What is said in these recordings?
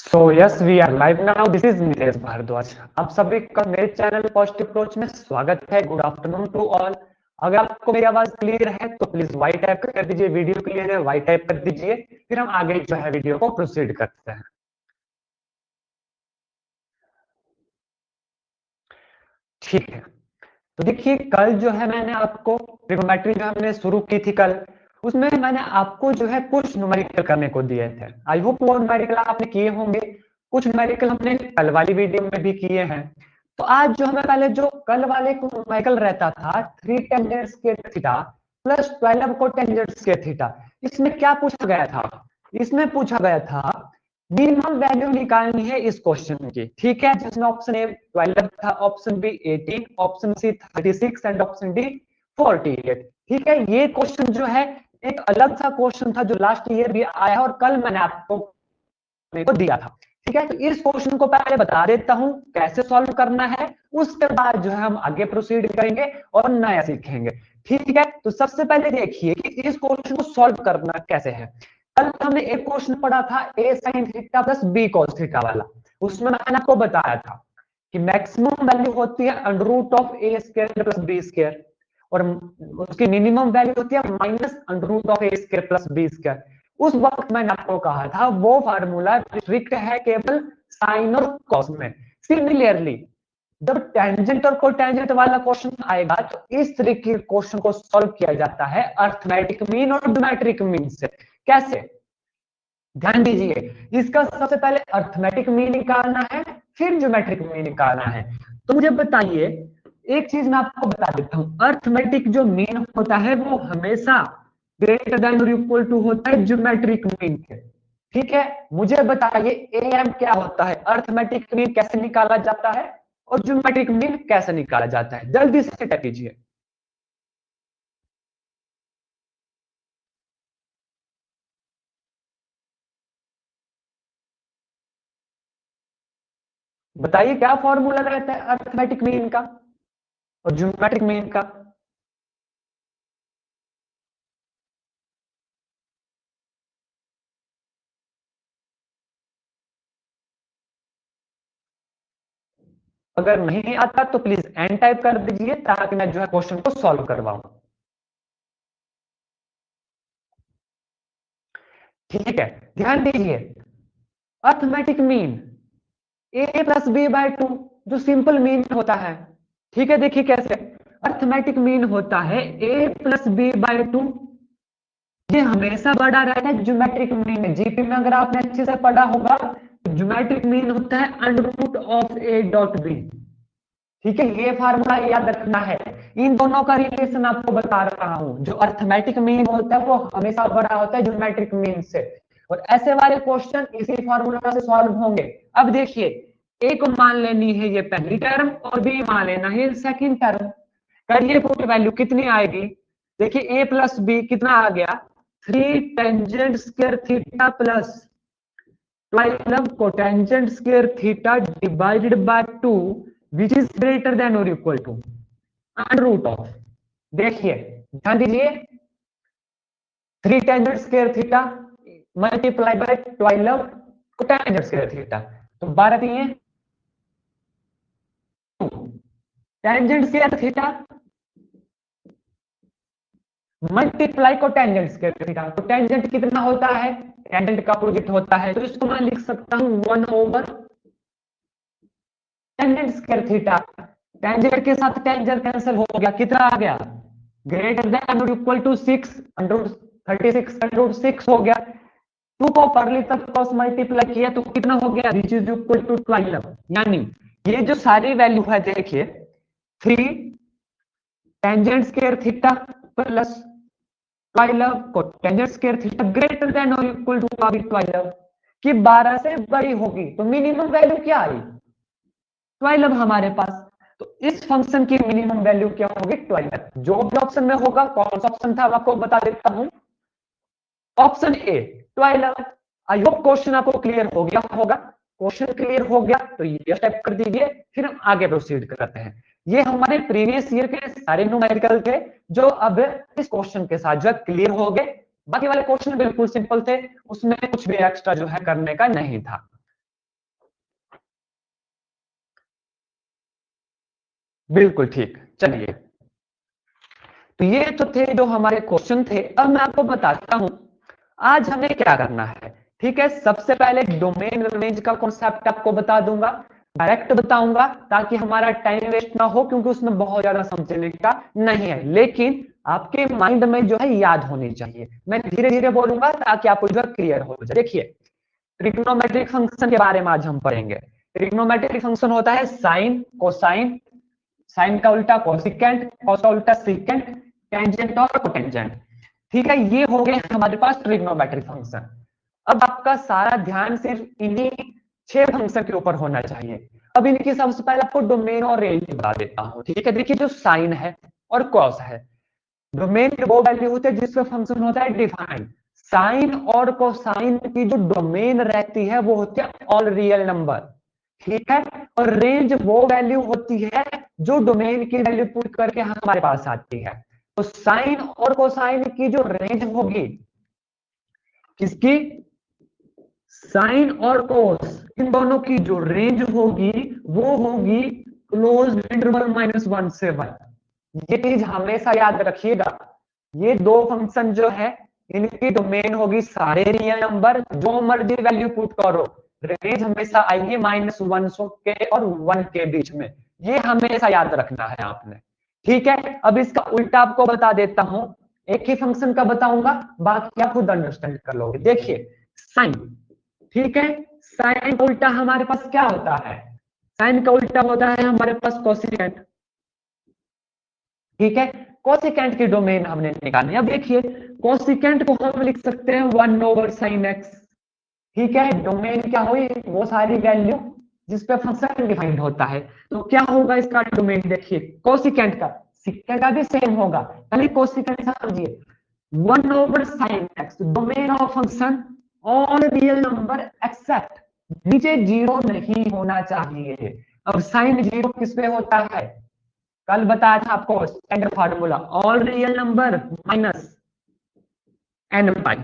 So yes, we are live now. This is Nitesh Bhardwaj. आप सभी का मेरे चैनल पॉजिटिव अप्रोच में स्वागत है. Good afternoon to all. अगर आपको मेरी आवाज क्लियर है तो प्लीज वाई टाइप कर दीजिए. वीडियो क्लियर है, वाई टाइप कर दीजिए. फिर हम आगे जो है वीडियो को प्रोसीड करते हैं. ठीक है. तो देखिए, कल जो है मैंने आपको ट्रिग्नोमेट्री जो हमने शुरू की थी कल, उसमें मैंने आपको जो है कुछ न्यूमेरिकल करने को दिए थे. आई होप वो न्यूमेरिकल आपने किए होंगे. कुछ न्यूमेरिकल हमने कल वाली वीडियो में भी किए हैं. तो आज जो हमें पहले जो कल वाले को न्यूमेरिकल रहता था 3 tangent square theta plus 12 cotangent square theta, इसमें क्या पूछा गया था? इसमें पूछा गया था मिनिमम वैल्यू निकालनी है इस क्वेश्चन की. ठीक है, जिसमें ऑप्शन ए 12 था, option B 18, option C 36 and option D 48. ठीक है, ये क्वेश्चन जो है एक अलग सा क्वेश्चन था जो लास्ट ईयर भी आया और कल मैंने आपको दिया था. ठीक है, तो इस क्वेश्चन को पहले बता देता हूं कैसे सॉल्व करना है, उसके बाद जो है हम आगे प्रोसीड करेंगे और नया सीखेंगे. ठीक है, तो सबसे पहले देखिए कि इस क्वेश्चन को सॉल्व करना कैसे है. कल हमने एक क्वेश्चन पढ़ा था A sine theta plus B cos theta वाला. उसमें मैंने आपको बताया था कि मैक्सिमम वैल्यू होती है under root of a square plus b square और उसकी मिनिमम वैल्यू होती है minus under root of a square plus b square. उस वक्त मैंने आपको कहा था वो फार्मूला स्ट्रिक्ट है केवल साइन और कॉस में. सिमिलरली जब टेंजेंट और कोटेंजेंट वाला क्वेश्चन आएगा तो इस तरीके के क्वेश्चन को सॉल्व किया जाता है अर्थमेटिक मीन और ज्योमेट्रिक मीन से. कैसे? ध्यान दीजिए, इसका सबसे पहले अर्थमेटिक मीन निकालना है, फिर ज्योमेट्रिक मीन निकालना है. तो मुझे बताइए, एक चीज मैं आपको बता देता हूं, अर्थमेटिक जो मीन होता है वो हमेशा ग्रेटर देन और इक्वल टू होता है ज्योमेट्रिक मीन के. ठीक है, मुझे बताइए एम क्या होता है, अर्थमेटिक मीन कैसे निकाला जाता है और ज्योमेट्रिक मीन कैसे निकाला जाता है, जल्दी से टाइप कीजिए. बताइए क्या फॉर्मूला रहता है अर्थमेटिक मीन का और ज्योमेट्रिक मीन का. अगर नहीं आता तो प्लीज एन टाइप कर दीजिए ताकि मैं जो है क्वेश्चन को सॉल्व करवाऊं. ठीक है, ध्यान दीजिए, arithmetic mean a plus b by two जो सिंपल मीन होता है. ठीक है, देखिए कैसे अर्थमेटिक मीन होता है ए प्लस बी बाय टू. ये हमेशा बड़ा रहता है ज्योमेट्रिक मीन में. जीपी में अगर आपने अच्छे से पढ़ा होगा तो ज्योमेट्रिक मीन होता है under root of a dot b. ठीक है, ये फार्मूला याद रखना है. इन दोनों का रिलेशन आपको बता रहा हूं. जो अर्थमेटिक मीन होता है वो हमेशा बड़ा होता है ज्योमेट्रिक मीन से और ऐसे वाले क्वेश्चन इसी फार्मूला से सॉल्व होंगे. अब देखिए, ए को मान लेनी है ये पहली टर्म और बी मान लेना है सेकंड टर्म. करिए पुट वैल्यू कितनी आएगी. देखिए ए प्लस बी कितना आ गया, 3 tangent square theta plus 12 cotangent square theta divided by 2 which is greater than और equal to under root of. देखिए ध्यान दीजिए, 3 tangent square theta multiply by 12 cotangent square theta, तो 12 दिए tangent square theta multiply cotangent square theta. तो tangent कितना होता है, टेंजेंट का अपोजिट होता है, तो इसको मैं लिख सकता हूं 1 over tangent square theta. Tangent के साथ टेंजेंट कैंसिल हो गया, कितना आ गया, ग्रेटर देन और इक्वल टू 6 अंडर 36 अंडर 6 हो गया. 2 को परली तक क्रॉस मल्टीप्लाई किया तो कितना हो गया, विच इज इक्वल टू 12. यानी ये जो सारी वैल्यू है देखिए 3 टेंजेंट स्क्वायर थीटा प्लस 12 को tangent square theta greater than और इक्वल टू 12 कि 12 से बड़ी होगी. तो मिनिमम वैल्यू क्या आई, 12 हमारे पास. तो इस फंक्शन की मिनिमम वैल्यू क्या होगी, 12. जो भी ऑप्शन में होगा, कौन सा ऑप्शन था आपको बता देता हूं, option A 12. I hope question आपको क्लियर हो गया होगा. क्वेश्चन क्लियर हो गया तो ये टाइप कर दीजिए, फिर हम आगे प्रोसीड करते हैं. ये हमारे प्रीवियस ईयर के सारे न्यूमेरिकल थे जो अब इस क्वेश्चन के साथ जो क्लियर हो गए. बाकी वाले क्वेश्चन बिल्कुल सिंपल थे, उसमें कुछ भी एक्स्ट्रा जो है करने का नहीं था. बिल्कुल ठीक। चलिए, तो ये तो थे जो हमारे क्वेश्चन थे। अब मैं आपको बताता हूं आज हमें क्या करना है। ठीक है, सबसे पहले डोमेन रेंज का कॉन्सेप्ट आपको बता दूंगा, डायरेक्ट बताऊंगा ताकि हमारा टाइम वेस्ट ना हो, क्योंकि उसमें बहुत ज्यादा समझने का नहीं है, लेकिन आपके माइंड में जो है याद होनी चाहिए। मैं धीरे धीरे बोलूंगा ताकि आपको जो क्लियर हो जाए। देखिए, ट्रिग्नोमेट्रिक फंक्शन के बारे में आज हम पढ़ेंगे। ट्रिग्नोमेट्रिक फंक्शन होता है साइन, कोसाइन, साइन का उल्टा कोसिकेंट, कॉस का उल्टा सीकेंट, टेंजेंट और कोटेंजेंट। ठीक है, ये हो गए हमारे पास ट्रिग्नोमेट्रिक फंक्शन। अब आपका सारा ध्यान सिर्फ इन्हीं 6 फंक्शन के ऊपर होना चाहिए। अब इनकी सबसे पहले आपको डोमेन और रेंज बता देता हूं। ठीक है, देखिए जो साइन है और कॉस है, डोमेन की वो वैल्यू होती है जिसमें फंक्शन होता है डिफाइंड। साइन और कोसाइन की जो डोमेन रहती है वो होती है ऑल रियल नंबर। ठीक है, और रेंज वो वैल्यू होती है जो डोमेन की वैल्यू पुट करके हमारे पास आती है। तो साइन और कोसाइन की जो रेंज होगी, किसकी, साइन और कोस, इन दोनों की जो रेंज होगी वो होगी क्लोज इंटरवल -1 से 1। ये चीज हमेशा याद रखिएगा। ये दो फंक्शन जो है, इनकी डोमेन होगी सारे रियल नंबर, जो मर्जी वैल्यू पुट करो, रेंज हमेशा आएगी -1 के और 1 के बीच में। ये हमेशा याद रखना है आपने। ठीक है, अब इसका उल्टा आपको बता देता हूं। एक ही फंक्शन का बताऊंगा, बाकी आप खुद अंडरस्टैंड कर लोगे। देखिए, साइन, ठीक है, साइन का उल्टा हमारे पास क्या होता है, साइन का उल्टा होता है हमारे पास कोसिकेंट। ठीक है, कोसिकेंट की डोमेन हमने निकाली। अब देखिए, कोसिकेंट को हम लिख सकते हैं 1/sin x। ठीक है, डोमेन क्या हुई, वो सारी वैल्यू जिस पे फंक्शन डिफाइंड होता है। तो क्या होगा इसका डोमेन, देखिए कोसिकेंट का, सिकेंट का भी सेम होगा, खाली कोसिकेंट समझिए। 1/sin x, domain of function all real number except, नीचे जीरो नहीं होना चाहिए। अब साइन जीरो किस पे होता है, कल बताया था आपको standard formula, all real number minus N pi,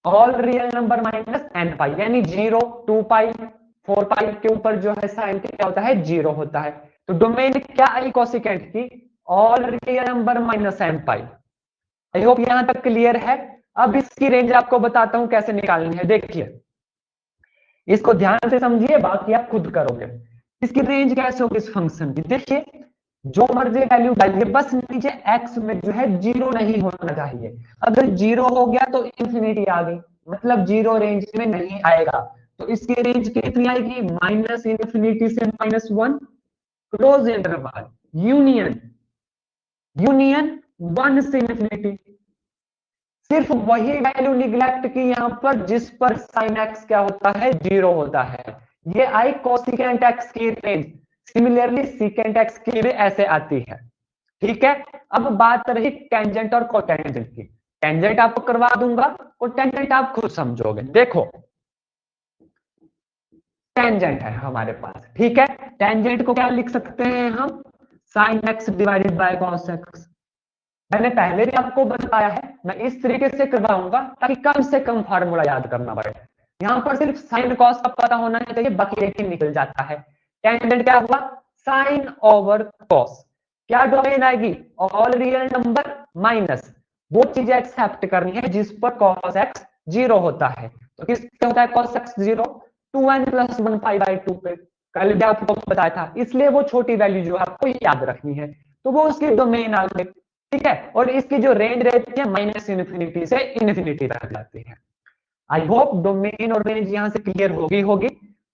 all real number minus N pi, यानी 0, 2 पाई, 4 पाई के ऊपर जो है साइन क्या होता है, 0 होता है। तो डोमेन क्या आई कोसिकेंट की, all real number minus N pi. I hope यहां तक क्लियर है। अब इसकी रेंज आपको बताता हूं कैसे निकालनी है। देखिए, इसको ध्यान से समझिए, बाकी आप खुद करोगे। इसकी रेंज कैसे होगी इस फंक्शन की, देखिए जो मर्जी वैल्यू डालिए, बस नीचे एक्स में जो है 0 नहीं होना चाहिए। अगर 0 हो गया तो इंफिनिटी आ गई, मतलब 0 रेंज में नहीं आएगा। तो इसकी रेंज कितनी आएगी, -∞ से -1, क्लोज इंटरवल, यूनियन, यूनियन 1 से इंफिनिटी। सिर्फ वही वैल्यू निग्लेक्ट की यहां पर जिस पर साइन एक्स क्या होता है, 0 होता है। ये आई कोसिकेंट एक्स की रेंज। सिमिलरली सीकेंट एक्स की भी ऐसे आती है। ठीक है, अब बात रही टेंजेंट और कोटेंजेंट की। टेंजेंट आपको करवा दूंगा, कोटेंजेंट आप खुद समझोगे। देखो, टेंजेंट है हमारे पास, ठीक है, टेंजेंट को क्या लिख सकते हैं हम, sine x divided by cos x. मैंने पहले भी आपको बताया है, मैं इस तरीके से करवाऊंगा ताकि कम से कम फार्मूला याद करना पड़े। यहां पर सिर्फ साइन कॉस का पता होना चाहिए, बाकी एक ही निकल जाता है। टेंजेंट क्या हुआ, साइन ओवर कॉस। क्या डोमेन आएगी, ऑल रियल नंबर माइनस वो चीजें एक्सेप्ट करनी है जिस पर कॉस एक्स 0 होता है। तो किस पे होता है कॉस एक्स 0, 2n+1π/2 पे। कल भी आपको बताया था, इसलिए वो छोटी वैल्यू जो आपको याद रखनी है, तो वो उसकी डोमेन आ गई। ठीक है, और इसकी जो रेंज रहती है -∞ से इन्फिनिटी तक जाती है। आई होप डोमेन और रेंज यहां से क्लियर होगी होगी।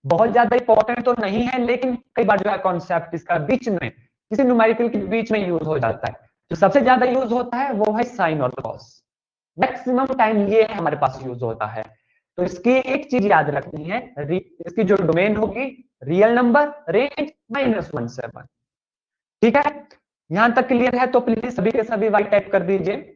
बहुत ज्यादा इंपॉर्टेंट तो नहीं है, लेकिन कई बार जो है कॉन्सेप्ट इसका बीच में किसी न्यूमेरिकल के बीच में यूज हो जाता है। जो सबसे ज्यादा यूज होता है वो है साइन और कॉस, मैक्सिमम टाइम ये हमारे पास यूज होता है। तो इसकी एक चीज याद रखनी है, इसकी जो डोमेन होगी रियल नंबर, रेंज -1 से 1। ठीक है, यहां तक क्लियर है तो प्लीज सभी के सभी वाइट टाइप कर दीजिए।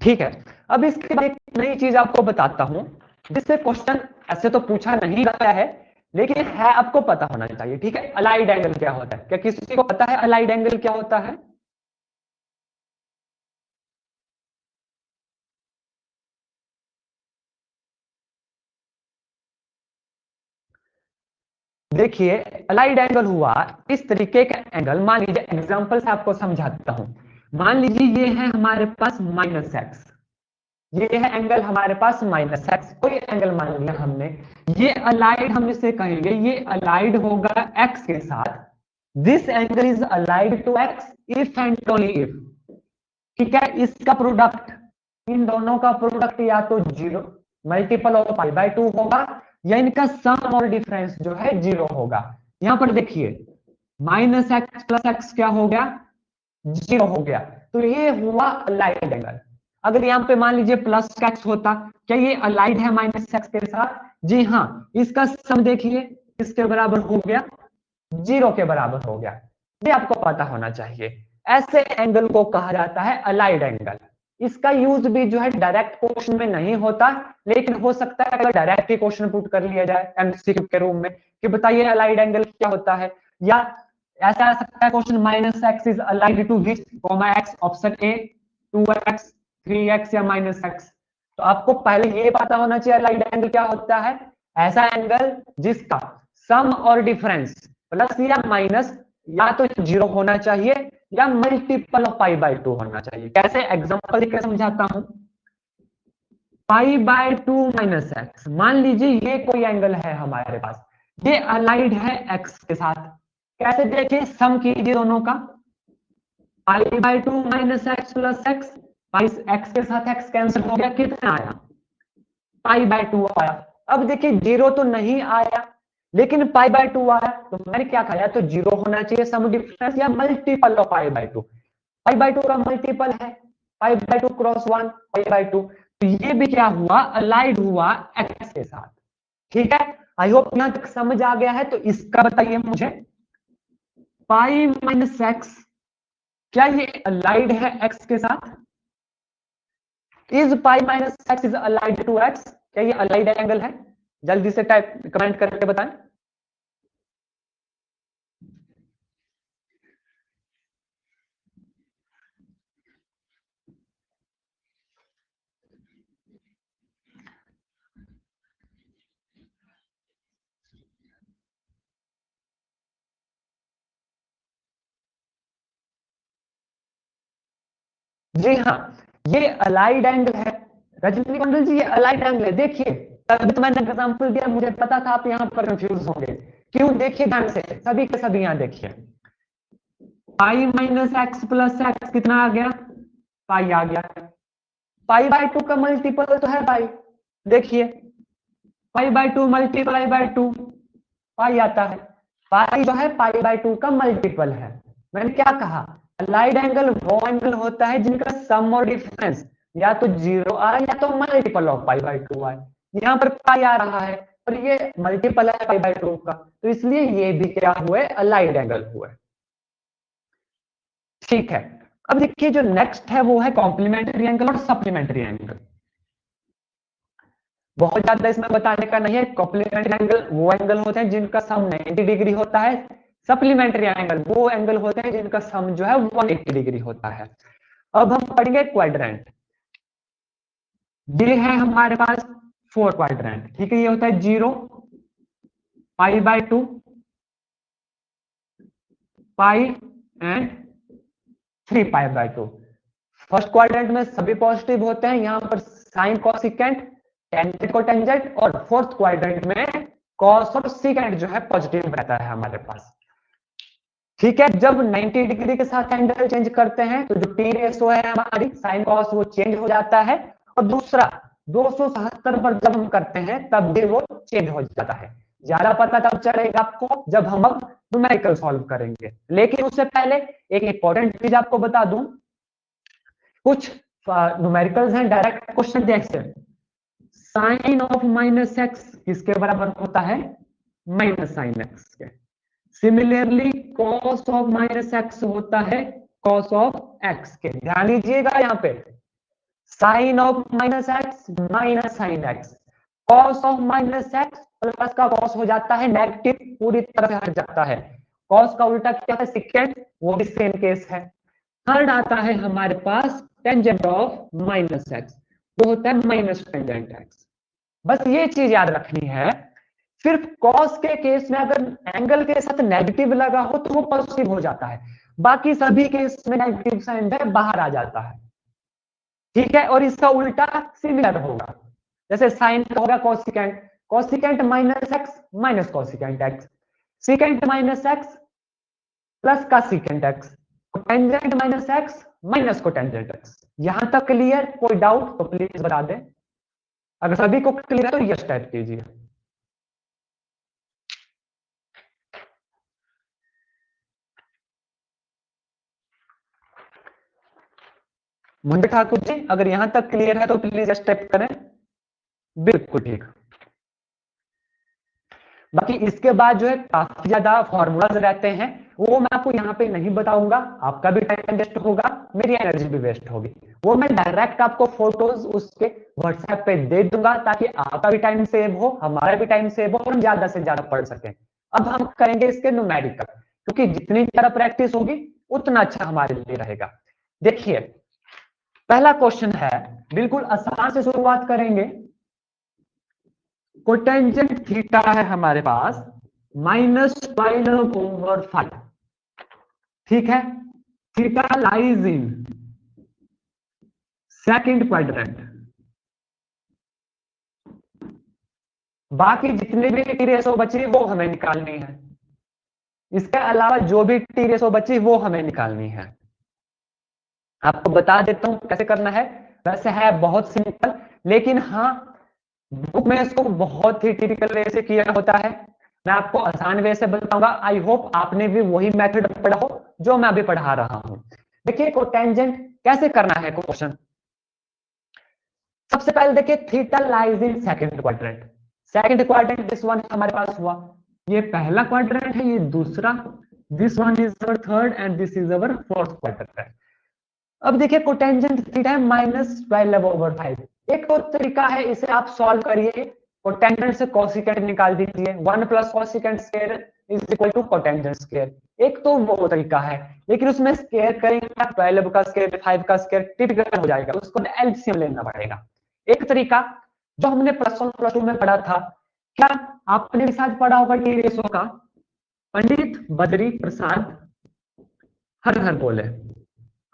ठीक है, अब इसके बाद एक नई चीज आपको बताता हूं, जिससे क्वेश्चन ऐसे तो पूछा नहीं गया है, लेकिन है आपको पता होना चाहिए। ठीक है, अलाइड एंगल क्या होता है, क्या किसी को पता है अलाइड एंगल क्या होता है। देखिए अलाइड एंगल हुआ इस तरीके का एंगल। मान लीजिए एग्जांपल से आपको समझाता हूं। मान लीजिए ये है हमारे पास माइनस एक्स, ये है एंगल हमारे पास माइनस एक्स, कोई एंगल मान लिया हमने। ये अलाइड हम इसे कहेंगे, ये अलाइड होगा एक्स के साथ। This angle is allied to x if and only if, ठीक है। इसका प्रोडक्ट, इन दोनों का प्रोडक्ट या तो zero multiple of pi by 2 होगा, या इनका सम और डिफरेंस जो है जीरो होगा। यहां पर देखिए माइनस एक्स प्लस एक्स क्या हो गया, जीरो हो गया। तो ये हुआ अलाइड एंगल। अगर यहाँ पे मान लीजिए प्लस एक्स होता, क्या ये अलाइड है माइनस एक्स के साथ? जी हाँ। इसका सम देखिए किसके बराबर हो गया, जीरो के बराबर हो गया। ये आपको पता होना चाहिए। ऐसे एंगल को कहा जाता है अलाइड एंगल। इसका यूज भी जो है डायरेक्ट क्वेश्चन में नहीं होता, लेकिन हो सकता है अगर डायरेक्ट ही क्वेश्चन पुट कर लिया जाए एमसीक्यू के रूम में कि बताइए अलाइड एंगल क्या होता है, या ऐसा आ सकता है question minus x is allied to which comma x, option A 2x 3x या माइनस एक्स। तो आपको पहले ये पता होना चाहिए अलाइड एंगल क्या होता है। ऐसा एंगल जिसका सम और डिफरेंस प्लस या माइनस या तो जीरो होना चाहिए या मल्टीपल ऑफ पाई बाय 2 होना चाहिए। कैसे, एग्जांपल देकर समझाता हूं। पाई बाय 2 माइनस एक्स, मान लीजिए ये कोई एंगल है हमारे पास, ये अलाइड है एक्स के साथ। कैसे देखिए, सम कीजिए दोनों का। Pi by 2 minus x plus x, pi x के साथ एक्स कैंसिल हो गया, कितना आया, पाई बाय 2 आया। अब देखिए जीरो तो नहीं आया, लेकिन पाई बाय 2 आया, तो मैंने क्या कहा, तो जीरो होना चाहिए सम डिफरेंस या multiple of pi by 2। Pi by 2 का मल्टीपल है pi by 2 cross 1 pi by 2। तो ये भी क्या हुआ, अलाइड हुआ एक्स के साथ। ठीक है, आई होप यहां तक समझ आ गया है। तो इसका बताइए मुझे, पाई माइनस एक्स क्या ये अलाइड है एक्स के साथ? Is pi minus x is allied to x, क्या ये अलाइड एंगल है? जल्दी से टाइप कमेंट करके बताएं। जी हाँ, ये अलाइड एंगल है। रजनी मंडल जी, ये अलाइड एंगल है। देखिए तभी तो मैंने एग्जांपल दिया, मुझे पता था आप यहाँ पर कंफ्यूज होंगे। क्यों, देखिए ध्यान से, सभी के सभी यहाँ देखिए। पाई माइनस एक्स प्लस एक्स कितना आ गया, पाई आ गया। पाई बाय 2 का मल्टीपल तो है पाई, देखिए पाई बाय 2 मल्टीप्लाई बाय 2 पाई आता है। पाई जो है पाई बाय 2 का मल्टीपल है। मैंने क्या कहा, अलाइड एंगल वो एंगल होता है जिनका सम और डिफरेंस या तो जीरो आए या तो मल्टीपल ऑफ पाई बाय 2 आए। यहाँ पर पाई आ रहा है और ये मल्टीपल है पाई बाय 2 का, तो इसलिए ये भी क्या हुए, अलाइड एंगल हुए। ठीक है, अब देखिए जो नेक्स्ट है वो है कॉम्प्लीमेंट्री एंगल और सप्लीमेंट्री एंगल। बहुत ज्यादा इसमें बताने का नहीं है। कॉम्प्लीमेंट्री एंगल वो एंगल होते हैं जिनका सम 90 डिग्री होता है। सप्लीमेंट्री एंगल वो एंगल होते हैं जिनका सम जो है 180 डिग्री होता है। अब हम पढ़ेंगे क्वाड्रेंट। ये है हमारे पास 4 क्वाड्रेंट, ठीक है। ये होता है 0, pi by 2, pi and 3 pi by 2। First quadrant में सभी पॉजिटिव होते हैं, यहाँ पर साइन कॉसिकेंट टेंजेंट को टेंजेंट, और फोर्थ क्वाड्रेंट में कॉस और सिकेंट जो है पॉजिटिव रहता है हमारे पास। ठीक है, जब 90 डिग्री के साथ एंगल चेंज करते हैं तो जो टी रेशो है हमारी साइन कॉस वो चेंज हो जाता है, और दूसरा 277 पर जब हम करते हैं तब भी वो चेंज हो जाता है। ज्यादा पता तब चलेगा आपको जब हम अब न्यूमेरिकल सॉल्व करेंगे। लेकिन उससे पहले एक इंपॉर्टेंट चीज आपको बता दूं, कुछ न्यूमेरिकल्स हैं डायरेक्ट क्वेश्चन देखते हैं। साइन ऑफ माइनस एक्स किसके बराबर होता है, माइनस साइन एक्स के। Similarly cos of minus x होता है कॉस ऑफ एक्स के। ध्यान दीजिएगा यहाँ पे, sine of minus x minus sine x, cos of minus x plus का कॉस हो जाता है नेगेटिव, पूरी तरह से हट जाता है। कॉस का उल्टा क्या है, सिकेंड, वो भी सेम केस है। थर्ड आता है हमारे पास टेंजेंट ऑफ माइनस एक्स, वो होता है माइनस टेंजेंट एक्स। बस ये चीज याद रखनी है सिर्फ कॉस के केस में अगर एंगल के साथ नेगेटिव लगा हो तो वो पॉजिटिव हो जाता है, बाकी सभी केस में नेगेटिव साइन है बाहर आ जाता है। ठीक है, और इसका उल्टा सिमिलर होगा, जैसे साइन का होगा cosecant, cosecant minus x minus cosecant X, secant minus x plus का secant X, cotangent minus x minus cotangent X. यहां तक क्लियर? कोई डाउट तो प्लीज बता दें, अगर सभी को क्लियर है तो यस टाइप कीजिए। मुंडे ठाकुर जी, अगर यहां तक क्लियर है तो प्लीज यस टाइप करें। बिल्कुल ठीक। बाकी इसके बाद जो है काफी ज्यादा फॉर्मूलाज रहते हैं, वो मैं आपको यहाँ पे नहीं बताऊंगा, आपका भी टाइम वेस्ट होगा, मेरी एनर्जी भी वेस्ट होगी। वो मैं डायरेक्ट आपको फोटोज उसके व्हाट्सएप पे दे दूंगा, ताकि आपका भी टाइम सेव हो, हमारा भी टाइम सेव हो, और हम ज्यादा से ज्यादा पढ़ सकें। अब हम करेंगे इसके न्यूमेरिकल, क्योंकि जितनी ज्यादा प्रैक्टिस होगी उतना अच्छा हमारे लिए रहेगा। देखिए, पहला क्वेश्चन है, बिल्कुल आसान से शुरुआत करेंगे। कोटेंजेंट थीटा है हमारे पास -12/5। ठीक है, theta lies in second quadrant. बाकी जितने भी टी रेशो बची वो हमें निकालनी है, इसके अलावा जो भी टी रेशो बची वो हमें निकालनी है। आपको बता देता हूं कैसे करना है, वैसे है बहुत सिंपल, लेकिन हाँ बुक में इसको बहुत ही टिपिकल वे से किया होता है। मैं आपको आसान वे से बताऊंगा, आई होप आपने भी वही मेथड पढ़ा हो जो मैं अभी पढ़ा रहा हूं। देखिए कोटेंजेंट कैसे करना है क्वेश्चन। सबसे पहले देखिए theta lies in second quadrant, second quadrant this one हमारे पास हुआ, ये पहला क्वाड्रेंट है, ये दूसरा, this one is our third and this is our fourth quadrant. अब देखिए कोटेंजेंट थीटा है -12/5। एक तो तरीका है, इसे आप सॉल्व करिए, कोटेंजेंट से कोसिकेंट निकाल दीजिए, 1 plus cosecant square is equal to cotangent square. एक तो वो तरीका है, लेकिन उसमें स्क्वायर करेंगे 12 का स्क्वायर 5 का स्क्वायर टिपिकल हो जाएगा, उसको एलसीएम लेना पड़ेगा। एक तरीका जो हमने +1 +2 में पढ़ा था, क्या आपने भी साथ पढ़ा होगा टी रेशो का, पंडित बद्री प्रसाद हर हर बोले।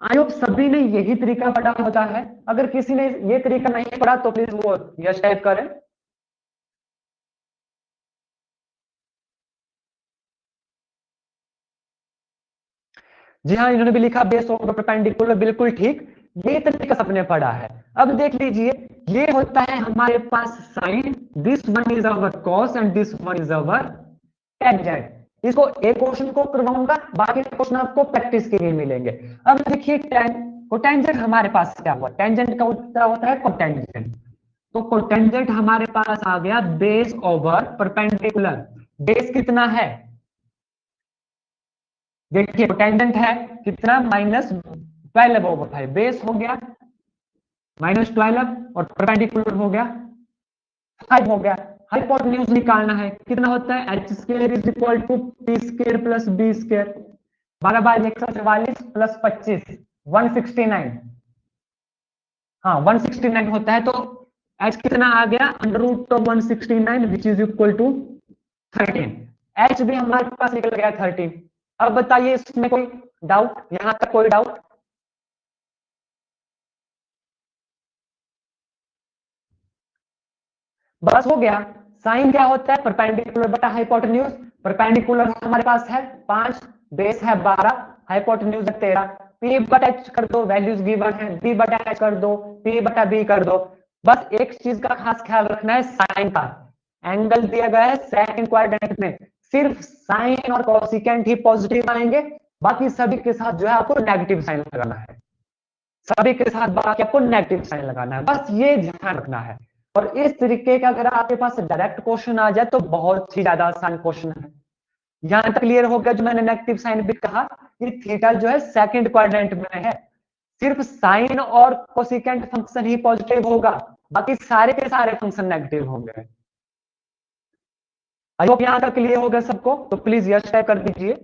आई होप सभी ने यही तरीका पढ़ा होता है, अगर किसी ने ये तरीका नहीं पढ़ा तो प्लीज वो यस टाइप करें। जी हाँ, इन्होंने भी लिखा बेस ऑफ परपेंडिकुलर, बिल्कुल ठीक, ये तरीका सबने पढ़ा है। अब देख लीजिए, ये होता है हमारे पास sine, this one is our cos and this one is our tangent. इसको एक क्वेश्चन को करवाऊंगा, बाकी क्वेश्चन आपको प्रैक्टिस के लिए मिलेंगे। अब देखिए कोटेंजेंट हमारे पास क्या हुआ, टेंजेंट का उत्तर होता है कोटेंजेंट, तो कोटेंजेंट हमारे पास आ गया बेस ओवर परपेंडिकुलर। बेस कितना है, देखिए टेंजेंट है कितना, -12/5, बेस हो गया -12 और परपेंडिकुलर हो गया 5 हो गया। हाइपोटेन्यूज निकालना है, कितना होता है, h² is equal to p² plus b²। 12/144 plus 25 169, हाँ 169 होता है, तो h कितना आ गया, √169 which is equal to 13। h भी हमारे पास निकल गया 13। अब बताइए इसमें कोई डाउट, यहां तक कोई डाउट? बस हो गया। साइन क्या होता है, परपेंडिकुलर बटा हाइपोटेन्यूज। परपेंडिकुलर हमारे पास है 5, बेस है 12, हाइपोटेन्यूज है 13। पी बटा एच कर दो, वैल्यूज गिवन है, बी बटा एच कर दो, पी बटा बी कर दो। बस एक चीज का खास ख्याल रखना है, साइन का एंगल दिया गया है सेकंड क्वाड्रेंट में, सिर्फ साइन और कोसिकेंट ही पॉजिटिव आएंगे, बाकी सभी के साथ जो है आपको नेगेटिव साइन लगाना है, सभी के साथ बाकी आपको नेगेटिव साइन लगाना है, बस ये ध्यान रखना है। और इस तरीके का अगर आपके पास डायरेक्ट क्वेश्चन आ जाए तो बहुत ही ज्यादा आसान क्वेश्चन है। यहां तक क्लियर हो गया जो मैंने नेगेटिव साइन भी कहा, कि थीटा जो है सेकंड क्वाड्रेंट में है, सिर्फ साइन और कोसिकेंट फंक्शन ही पॉजिटिव होगा, बाकी सारे के सारे फंक्शन नेगेटिव होंगे। आई होप यहां तक क्लियर हो गया सबको, तो प्लीज यस टाइप कर दीजिए।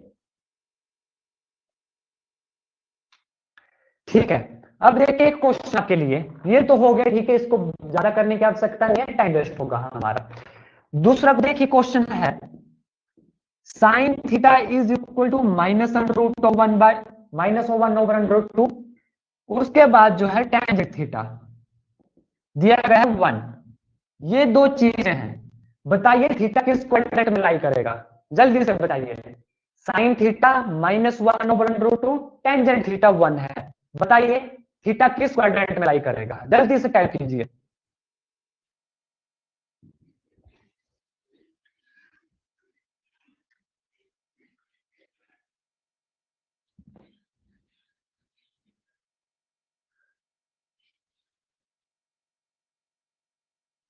ठीक है, अब देखिए एक क्वेश्चन के लिए, ये तो हो गया ठीक है, इसको ज्यादा करने की आवश्यकता नहीं है, टाइम वेस्ट होगा हमारा। दूसरा देखिए क्वेश्चन है sine theta is equal to minus under root of 1 by minus one over under root 2। उसके बाद जो है टेंजेंट थीटा दिया गया है 1। ये दो चीजें हैं, बताइए थीटा किस क्वाड्रेंट में लाई करेगा, जल्दी से बताइए। Sine theta minus one over under root 2, tangent theta 1 है, बताइए थीटा किस क्वाड्रेंट में लाई करेगा, जल्दी से टाइप कीजिए।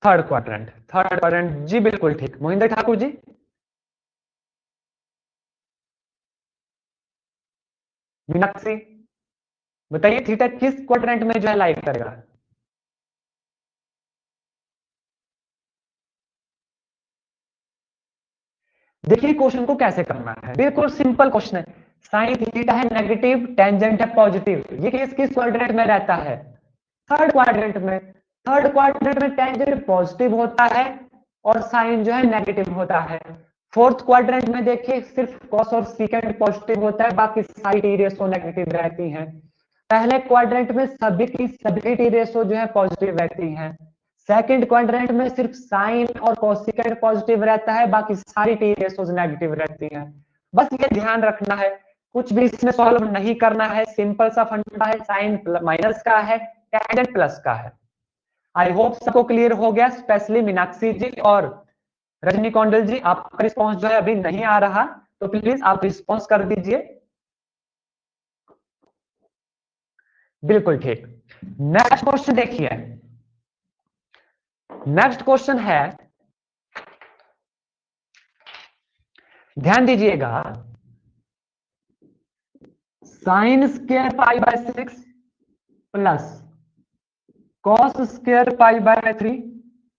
थर्ड क्वाड्रेंट जी बिल्कुल ठीक। मोहिंदर ठाकुर जी मीनाक्षी बताइए थीटा किस क्वाड्रेंट में जो है लाई करेगा। देखिए क्वेश्चन को कैसे करना है, बिल्कुल सिंपल क्वेश्चन है। साइन थीटा है नेगेटिव, टेंजेंट है पॉजिटिव, ये किस किस क्वाड्रेंट में रहता है, थर्ड क्वाड्रेंट में। थर्ड क्वाड्रेंट में टेंजेंट पॉजिटिव होता है और साइन जो है नेगेटिव होता है। फोर्थ क्वाड्रेंट में देखिए सिर्फ कॉस और सीकेंड पॉजिटिव होता है, बाकी सारी टी रेशो नेगेटिव रहती हैं। पहले क्वाड्रेंट में सभी की सभी टी रेशो जो है पॉजिटिव रहती हैं। सेकंड क्वाड्रेंट में सिर्फ साइन और कोसेकेंड पॉजिटिव रहता है, बाकी सारी टी रेशोज नेगेटिव रहती हैं। बस ये ध्यान रखना है, कुछ भी इसमें सॉल्व नहीं करना है, सिंपल सा फंडा है, साइन माइनस का है, टेंजेंट प्लस का है। आई होप सबको क्लियर हो गया, स्पेशली मीनाक्षी जी और रजनी कौंडल जी, आपका रिस्पॉन्स जो है अभी नहीं आ रहा, तो प्लीज आप रिस्पॉन्स कर दीजिए। बिल्कुल ठीक। नेक्स्ट क्वेश्चन देखिए, नेक्स्ट क्वेश्चन है, ध्यान दीजिएगा, sine square pi by 6 plus cos square pi by 3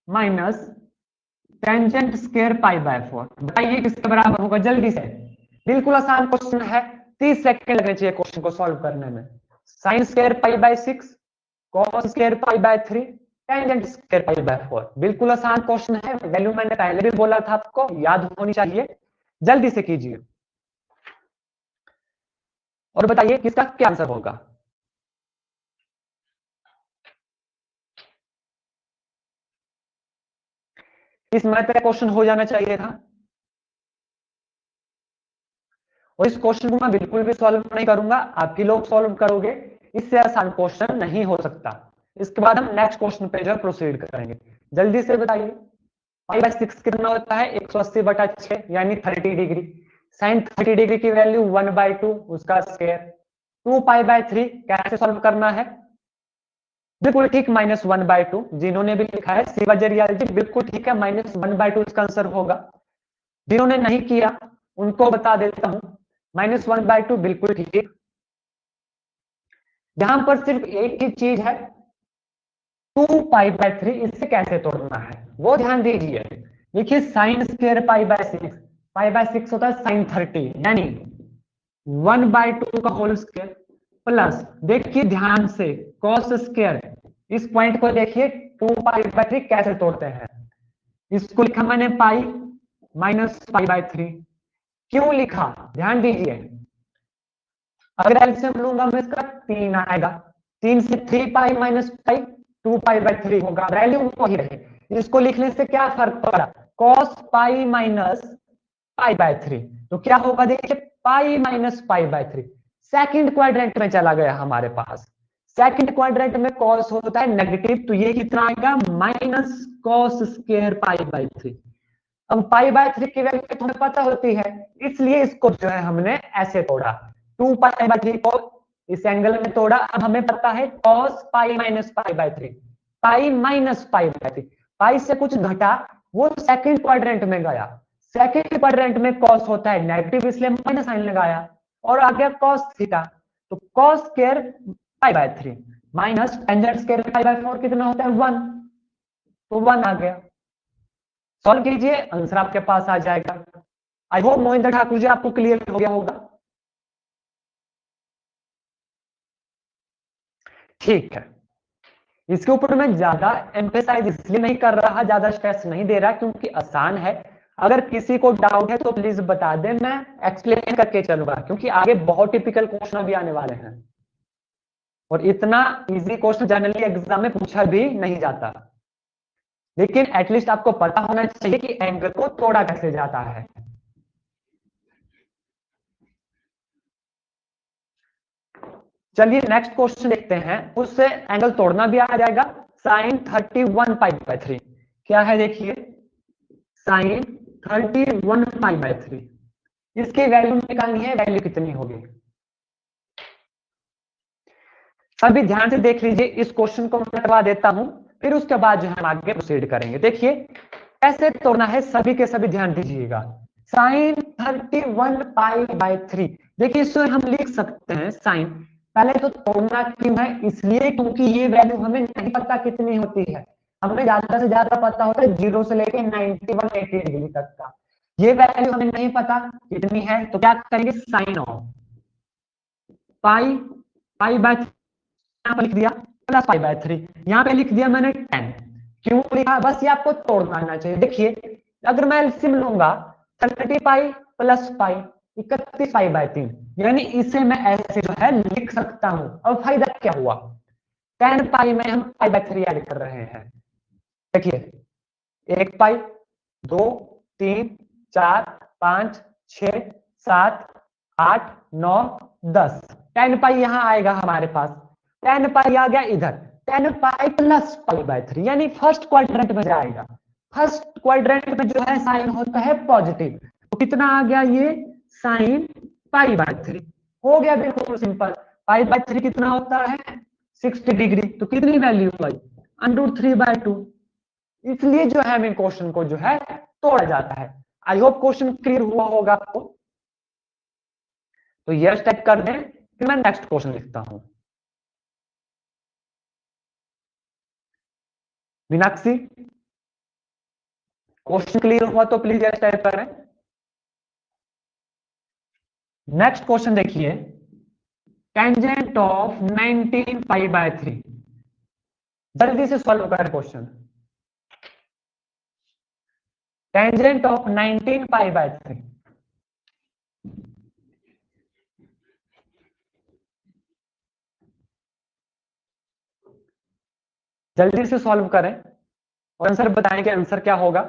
minus tangent square pi by 4, बताइए किसके बराबर होगा जल्दी से। बिल्कुल आसान क्वेश्चन है, 30 सेकंड लगने चाहिए क्वेश्चन को सॉल्व करने में। Sine square pi by 6, cos square pi by 3, tangent square pi by 4, बिल्कुल आसान क्वेश्चन है। वैल्यू मैंने पहले भी बोला था, आपको याद होनी चाहिए, जल्दी से कीजिए और बताइए किसका क्या आंसर होगा। इस मैथ का क्वेश्चन हो जाना चाहिए था, और इस क्वेश्चन को मैं बिल्कुल भी सॉल्व नहीं करूंगा, आप ही लोग सॉल्व करोगे, इससे आसान क्वेश्चन नहीं हो सकता। इसके बाद हम नेक्स्ट क्वेश्चन पे जो है प्रोसीड करेंगे, जल्दी से बताइए। पाई बाय 6 कितना होता है, 180/6 यानी 30 डिग्री। साइन 30 डिग्री की वैल्यू 1/2 उसका स्क्वायर। 2 पाई बाय 3 कैसे सॉल्व करना है, बिल्कुल ठीक, -1/2। जिन्होंने भी लिखा है शिवाजरियाल जी बिल्कुल ठीक है, -1/2 इसका आंसर होगा। जिन्होंने नहीं किया उनको बता देता हूं, -1/2 बिल्कुल ठीक। यहां पर सिर्फ एक ही चीज है, 2 पाई बाय 3, इससे कैसे तोड़ना है वो ध्यान दीजिए। देखिए साइन स्क्वायर पाई बाय 6 होता है साइन 30, यानी 1/2 का होल स्क्वायर प्लस, देखिए ध्यान से, कॉस स्क्वायर। इस पॉइंट को देखिए, 2 पाई बाय 3 कैसे तोड़ते हैं, इसको लिखा मैंने पाई -पाई बाय 3। क्यों लिखा ध्यान दीजिए, अगर एलसीएम लूंगा मैं इसका 3 आएगा, 3 से 3 pi minus pi 2 pi by 3 होगा, वैल्यू वही रहे। इसको लिखने से क्या फर्क पड़ा, cos pi minus pi by 3, तो क्या होगा देखिए, पाई-पाई/3। सेकंड क्वाड्रेंट में चला गया हमारे पास, सेकंड क्वाड्रेंट में कॉस होता है नेगेटिव, तो ये कितना आएगा, minus cos square pi by 3। अब पाई बाय 3 की वैल्यू तुम्हें पता होती है, इसलिए इसको जो है हमने ऐसे तोड़ा, 2 पाई बाय 3 को इस एंगल में तोड़ा। अब हमें पता है कॉस पाई-पाई/3, पाई-पाई/3, पाई से कुछ घटा, वो सेकंड क्वाड्रेंट में गया। सेकंड क्वाड्रेंट में कॉस होता है नेगेटिव, इसलिए माइनस साइन लगाया, और आ गया कॉस थीटा, तो cos square pi by 3 minus tangent square pi by 4 कितना होता है, 1, तो 1 आ गया। सॉल्व कीजिए, आंसर आपके पास आ जाएगा। आई होप मोहिंदर ठाकुर जी आपको क्लियर हो गया होगा। ठीक है, इसके ऊपर मैं ज्यादा एम्फेसाइज इसलिए नहीं कर रहा, ज्यादा स्ट्रेस नहीं दे रहा, क्योंकि आसान है। अगर किसी को डाउट है तो प्लीज बता दे, मैं एक्सप्लेन करके चलूंगा, क्योंकि आगे बहुत टिपिकल क्वेश्चन भी आने वाले हैं और इतना इजी क्वेश्चन जनरली एग्जाम में पूछा भी नहीं जाता। लेकिन एटलीस्ट आपको पता होना चाहिए कि एंगल को तोड़ा कैसे जाता है। चलिए नेक्स्ट क्वेश्चन देखते हैं, उससे एंगल तोड़ना भी आ जाएगा। साइन 31 पाई/3 क्या है, देखिए साइन 31 पाई/3, इसकी वैल्यू निकालनी है, वैल्यू कितनी होगी। सभी ध्यान से देख लीजिए, इस क्वेश्चन को मैं करवा देता हूं, फिर उसके बाद जो है हम आगे प्रोसीड करेंगे। देखिए कैसे तोड़ना है, सभी के सभी ध्यान दीजिएगा। साइन 31 पाई/3, देखिए इसको हम लिख सकते हैं साइन, पहले तो तोड़ना क्यों है, इसलिए क्योंकि ये वैल्यू हमें नहीं पता कितनी होती है। हमें ज्यादा से ज्यादा पता होता है 0 से लेके 9180 डिग्री तक का, ये वैल्यू हमें नहीं पता कितनी है, तो क्या करेंगे, साइन ऑफ पाई, पाई/3 यहाँ पर लिख दिया, प्लस पाई/3 यहाँ पे लिख दिया मैंने 10। क्यों लिखा, बस ये आपको तोड़ना आना चाहिए। देखिए अगर मैं एलसीएम लूंगा 30 पाई प्लस पाई 31 पाई/3, यानी इसे मैं ऐसे जो है लिख सकता हूं। अब फायदा क्या हुआ, 10 पाई में हम पाई/3 ऐड कर रहे हैं। देखिए 1 पाई, 2, 3, 4, 5, 6, 7, 8, 9, 10, 10 पाई यहां आएगा हमारे पास, 10 पाई आ गया इधर, 10 पाई प्लस पाई/3 यानी फर्स्ट क्वाड्रेंट में जाएगा। फर्स्ट क्वाड्रेंट में जो है साइन होता है पॉजिटिव, तो कितना आ गया ये, साइन पाई/3 हो गया, बिल्कुल सिंपल। पाई/3 कितना होता है, 60 डिग्री, तो कितनी वैल्यू आई, √3/2। इसलिए जो है हमें क्वेश्चन को जो है तोड़ा जाता है। आई होप क्वेश्चन क्लियर हुआ होगा आपको। तो यस टाइप कर दें, फिर मैं नेक्स्ट क्वेश्चन लिखता हूं। मीनाक्षी क्वेश्चन क्लियर हुआ तो प्लीज यस टाइप करें। नेक्स्ट क्वेश्चन देखिए, टेंजेंट ऑफ 19 पाई/3, जल्दी से सॉल्व करें क्वेश्चन। टेंजेंट ऑफ 19 पाई/3, जल्दी से सॉल्व करें और आंसर बताएं कि आंसर क्या होगा।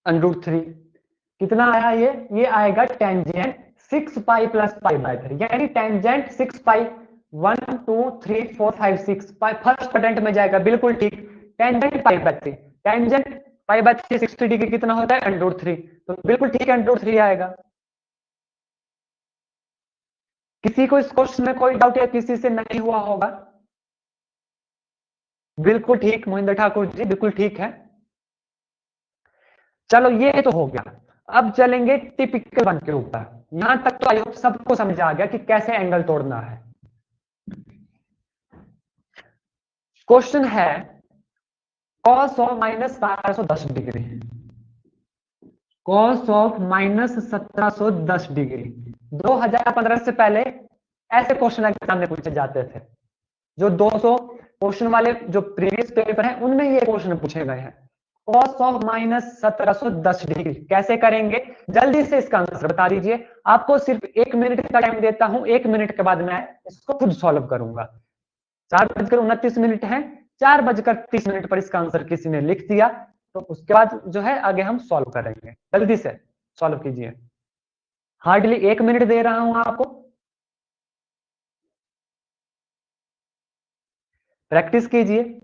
√3 कितना आया, ये आएगा टेंजेंट 6 पाई प्लस पाई/3, यानी टेंजेंट 6 पाई, 1 2 3 4 5 6 पाई फर्स्ट क्वाड्रेंट में जाएगा, बिल्कुल ठीक। टेंजेंट पाई/3, टेंजेंट पाई/3 60 डिग्री कितना होता है, √3, तो बिल्कुल ठीक है, √3 आएगा। किसी को इस क्वेश्चन में कोई डाउट या किसी से नहीं हुआ होगा, बिल्कुल ठीक मोहिंद्र ठाकुर जी, बिल्कुल ठीक है। चलो ये तो हो गया, अब चलेंगे टिपिकल वन के ऊपर। यहां तक तो आई होप सबको समझ आ गया कि कैसे एंगल तोड़ना है। क्वेश्चन है cos of -1710 degree, cos of -1710 degree. 2015 से पहले ऐसे क्वेश्चन एग्जाम में पूछे जाते थे, जो 200 क्वेश्चन वाले जो प्रीवियस पेपर है उनमें ये क्वेश्चन पूछे गए हैं। कॉस ऑफ -1710 डिग्री कैसे करेंगे, जल्दी से इसका आंसर बता दीजिए। आपको सिर्फ 1 मिनट का टाइम देता हूं, 1 मिनट के बाद मैं इसको खुद सॉल्व करूंगा। 4:29 है, 4:30 पर इसका आंसर किसी ने लिख दिया, तो उसके बाद जो है आगे हम सॉल्व करेंगे। जल्दी से सॉल्व कीजिए, हार्डली 1 मिनट दे रहा हूं आपको, प्रैक्टिस कीजिए।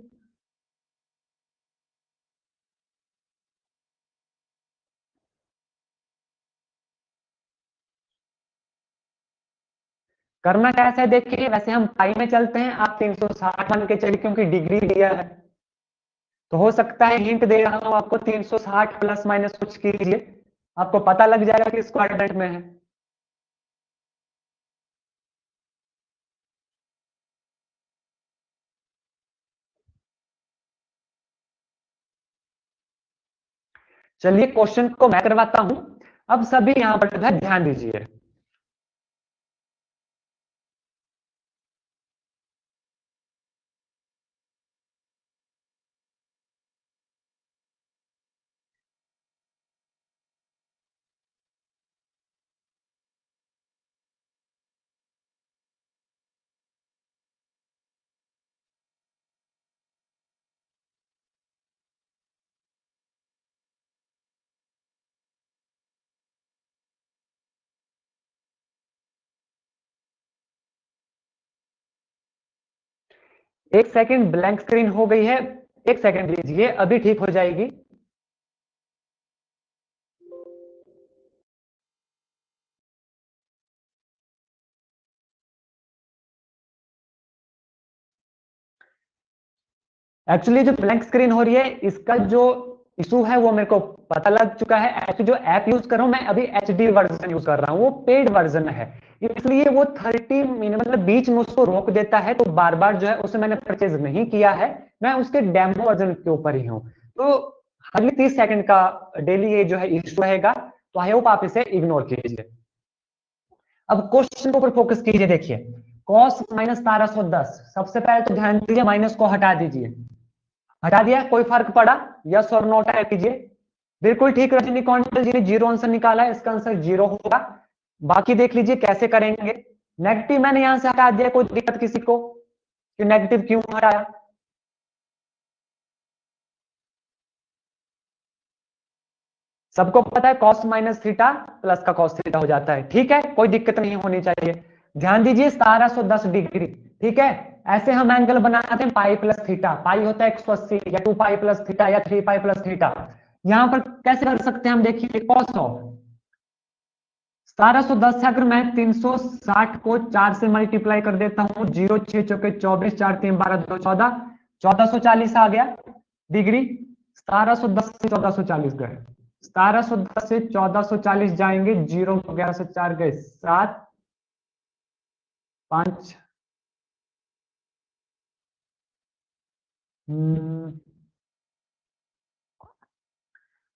करना कैसे है देखिए, वैसे हम पाई में चलते हैं, आप 360 मान के चलिए, क्योंकि डिग्री दिया है तो हो सकता है हिंट दे रहा हूं आपको, 360 प्लस माइनस कुछ कीजिए, आपको पता लग जाएगा कि किस क्वाड्रेंट में है। चलिए क्वेश्चन को मैं करवाता हूं। अब सभी यहां पर जो है ध्यान दीजिए। एक सेकंड, ब्लैंक स्क्रीन हो गई है, एक सेकंड दीजिए, अभी ठीक हो जाएगी। एक्चुअली जो ब्लैंक स्क्रीन हो रही है, इसका जो इशू है वो मेरे को पता लग चुका है। एक्चुअली जो ऐप यूज कर रहा हूं मैं अभी HD वर्जन यूज कर रहा हूं, वो पेड वर्जन है, इसलिए वो 30 मिनट मतलब बीच में उसको रोक देता है, तो बार बार जो है उसे मैंने परचेज नहीं किया है, मैं उसके डेमो वर्जन के ऊपर ही हूँ। तो अगले 30 सेकंड का डेली ये जो है इशू रहेगा, तो आई होप आप इसे इग्नोर कीजिए। अब क्वेश्चन के ऊपर फोकस कीजिए। देखिए cos माइनस 1710, सबसे पहले तो ध्यान दीजिए, माइनस को हटा दीजिए। हटा दिया, कोई फर्क पड़ा? यस और नो टाइप कीजिए। बिल्कुल ठीक, रजनी कौंडल जी ने जीरो आंसर निकाला है, इसका आंसर जीरो होगा। बाकी देख लीजिए कैसे करेंगे। नेगेटिव मैंने यहां से हटा दिया, कोई दिक्कत किसी को कि नेगेटिव क्यों हटाया? सबको पता है cos माइनस थीटा प्लस का cos थीटा हो जाता है, ठीक है, कोई दिक्कत नहीं होनी चाहिए। ध्यान दीजिए 1710 डिग्री, ठीक है। ऐसे हम एंगल बनाते हैं पाई प्लस थीटा, पाई होता है 180, या 2 पाई प्लस थीटा, या 3 पाई प्लस थीटा। यहां पर कैसे कर सकते हैं हम? देखिए cos ऑफ 1710 से अगर मैं 360 को 4 से मल्टीप्लाई कर देता हूं, 0 6 चौके 24, 4 3 12 2 14, 1440 आ गया डिग्री। 1710 से 1440 गए, 1710 से 1440 जाएंगे, 0 11 से 4 गए 7 5।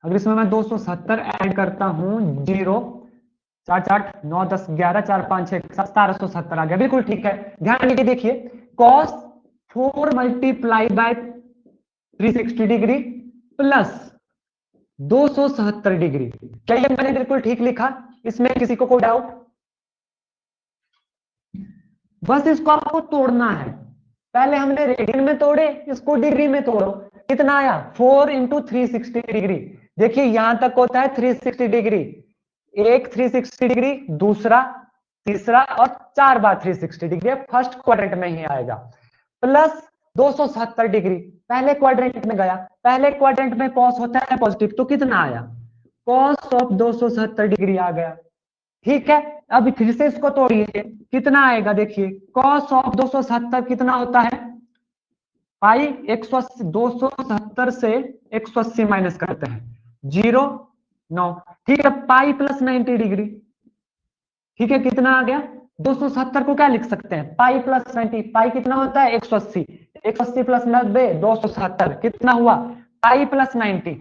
अगर इसमें मैं 270 ऐड करता हूं, 0 4 4 9 10 11 4 5 6 1770 आ गया, बिल्कुल ठीक है। ध्यान दीजिए, देखिए cos 4 multiply by 360 degree plus 270 degree, क्या ये मैंने बिल्कुल ठीक लिखा? इसमें किसी को कोई डाउट? बस इसको आपको तोड़ना है। पहले हमने रेडियन में तोड़े, इसको डिग्री में तोड़ो। कितना आया? 4 इंटू 360 डिग्री। देखिए यहां तक होता है 360 डिग्री, एक 360 डिग्री, दूसरा, तीसरा और 4 बार 360 डिग्री, फर्स्ट क्वाड्रेंट में ही आएगा। प्लस 270 डिग्री पहले क्वाड्रेंट में गया, पहले क्वाड्रेंट में कॉस होता है पॉजिटिव, तो कितना आया? कॉस ऑफ 270 डिग्री आ गया, ठीक है। अब फिर से इसको तोड़िए, कितना आएगा? देखिए cos ऑफ 270 कितना होता है? पाई 180, 270 से 180 माइनस करते हैं, 0 9, ठीक है। पाई प्लस 90 डिग्री, ठीक है, कितना आ गया? 270 को क्या लिख सकते हैं? पाई प्लस 90, पाई कितना होता है? 180, 180 प्लस 90 270, कितना हुआ? पाई प्लस 90,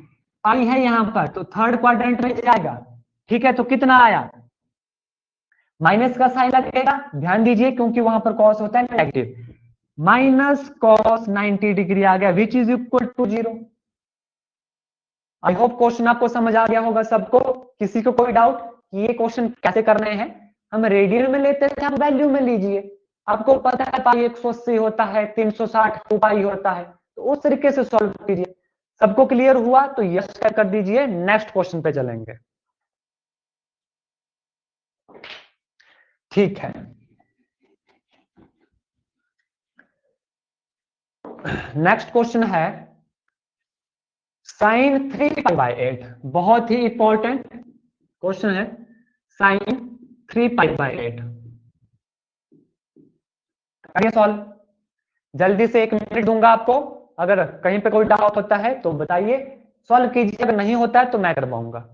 पाई है यहां पर तो थर्ड क्वाड्रेंट में जाएगा, ठीक है। तो कितना आया? माइनस का साइन लगेगा, ध्यान दीजिए, क्योंकि वहां पर कॉस होता है नेगेटिव। माइनस कॉस 90 डिग्री आ गया, which is equal to 0। I hope question आपको समझ आ गया होगा सबको। किसी को कोई डाउट कि ये क्वेश्चन कैसे करने हैं? हम रेडियन में लेते हैं, आप वैल्यू में लीजिए। आपको पता है पाई 180 होता है, 360 2 पाई होता है, तो उस तरीके से सॉल्व कीजिए। सबको क्लियर हुआ तो यस कर दीजिए, नेक्स्ट क्वेश्चन पे चलेंगे। ठीक है, नेक्स्ट क्वेश्चन है साइन 3 पाई बाय 8, बहुत ही इंपॉर्टेंट क्वेश्चन है। साइन 3 पाई बाय 8 करिए सॉल्व। जल्दी से 1 मिनट दूंगा आपको, अगर कहीं पे कोई डाउट होता है तो बताइए, सॉल्व कीजिए, अगर नहीं होता है तो मैं करवाऊंगा।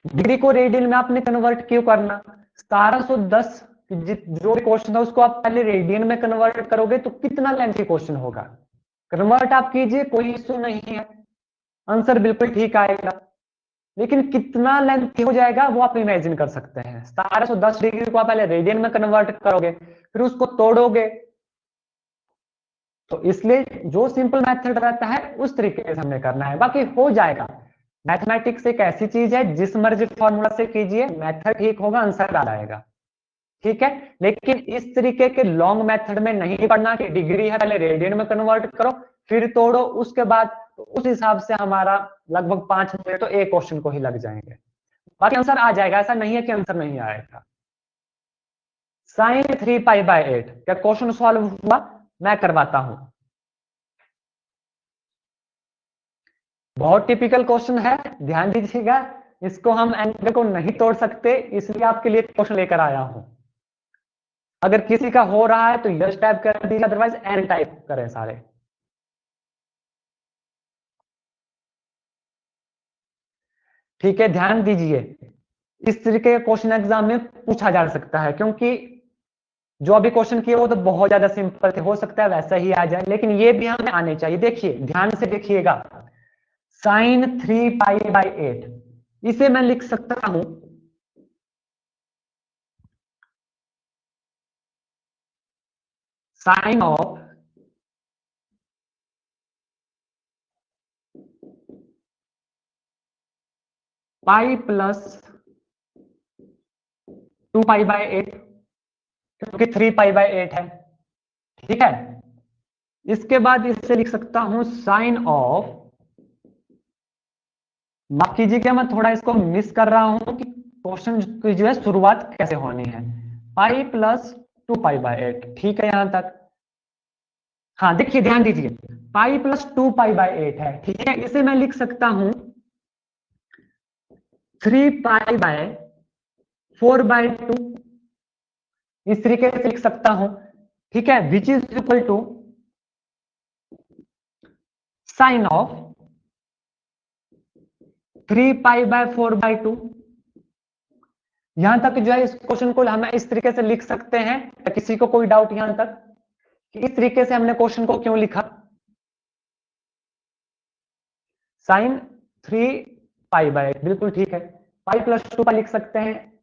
डिग्री को रेडियन में आपने कन्वर्ट क्यों करना? 1710 जो भी क्वेश्चन था उसको आप पहले रेडियन में कन्वर्ट करोगे तो कितना लेंथी क्वेश्चन होगा। कन्वर्ट आप कीजिए, कोई इश्यू नहीं है, आंसर बिल्कुल ठीक आएगा, लेकिन कितना लेंथ हो जाएगा वो आप इमेजिन कर सकते हैं। 1710 डिग्री को आप पहले रेडियन में कन्वर्ट करोगे, फिर उसको तोड़ोगे, तो इसलिए जो सिंपल मेथड रहता है उस तरीके से हमने करना है, बाकी हो जाएगा। मैथमेटिक्स एक ऐसी चीज है, जिस मर्जी फॉर्मूला से कीजिए मेथड ठीक होगा, आंसर आ जाएगा, ठीक है। लेकिन इस तरीके के लॉन्ग मेथड में नहीं पढ़ना कि डिग्री है पहले रेडियन में कन्वर्ट करो फिर तोड़ो उसके बाद, तो उस हिसाब से हमारा लगभग 5 मिनट तो एक क्वेश्चन को ही लग जाएंगे। बाकी आंसर आ जाएगा, ऐसा नहीं है कि आंसर नहीं आएगा। साइन 3π/8 क्या क्वेश्चन सॉल्व हुआ? मैं करवाता हूं। बहुत टिपिकल क्वेश्चन है, ध्यान दीजिएगा। इसको हम एंगल को नहीं तोड़ सकते, इसलिए आपके लिए क्वेश्चन लेकर आया हूं। अगर किसी का हो रहा है तो यस टाइप कर दीजिए, अदरवाइज एन टाइप करें सारे। ठीक है, ध्यान दीजिए, इस तरीके का क्वेश्चन एग्जाम में पूछा जा सकता है, क्योंकि जो अभी क्वेश्चन किए वो तो बहुत ज्यादा सिंपल थे, हो सकता है वैसा ही आ जाए, लेकिन ये भी हमें आने चाहिए। देखिए ध्यान से देखिएगा, साइन 3π/8 इसे मैं लिख सकता हूं साइन ऑफ पाई प्लस 2π/8, क्योंकि 3π/8 है, ठीक है। इसके बाद इससे लिख सकता हूं साइन ऑफ, माफ कीजिएगा मैं थोड़ा इसको मिस कर रहा हूं कि क्वेश्चन की जो है शुरुआत कैसे होनी है, पाई प्लस 2π/8, ठीक है यहां तक। हाँ देखिए ध्यान दीजिए, पाई प्लस 2π/8 है, ठीक है। इसे मैं लिख सकता हूं 3π/4/2, इस तरीके से लिख सकता हूं, ठीक है, which is equal to sine of 3π/4/2। यहां तक जो है इस क्वेश्चन को हम इस तरीके से लिख सकते हैं। किसी को कोई डाउट यहां तक कि इस तरीके से हमने क्वेश्चन को क्यों लिखा? साइन 3π/8 बिल्कुल ठीक है, पाई प्लस 2 लिख सकते हैं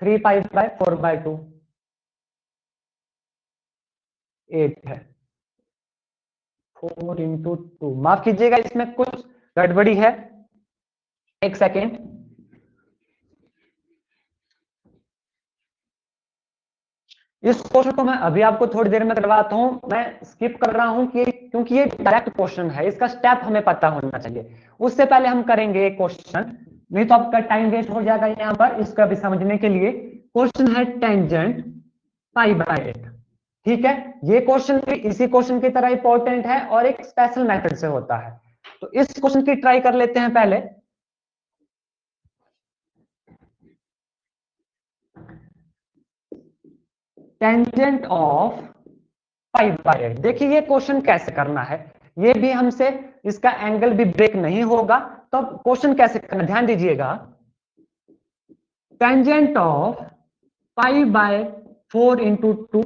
3π/4/2, 8 है, 4 × 2, माफ कीजिएगा इसमें कुछ गड़बड़ी है, एक सेकेंड। इस क्वेश्चन को मैं अभी आपको थोड़ी देर में करवाता हूं, मैं स्किप कर रहा हूं कि क्योंकि ये डायरेक्ट क्वेश्चन है, इसका स्टेप हमें पता होना चाहिए। उससे पहले हम करेंगे एक क्वेश्चन, नहीं तो आपका टाइम वेस्ट हो जाएगा यहां पर। इसका भी समझने के लिए क्वेश्चन है टेंजेंट π/8, ठीक है। ये क्वेश्चन भी इसी क्वेश्चन की तरह इंपॉर्टेंट है और एक स्पेशल मेथड से होता है, तो इस क्वेश्चन की ट्राई कर लेते हैं पहले। टेंजेंट ऑफ π/8, देखिए ये क्वेश्चन कैसे करना है, ये भी हमसे इसका एंगल भी ब्रेक नहीं होगा, तो क्वेश्चन कैसे करना ध्यान दीजिएगा। टेंजेंट ऑफ π/4 × 2,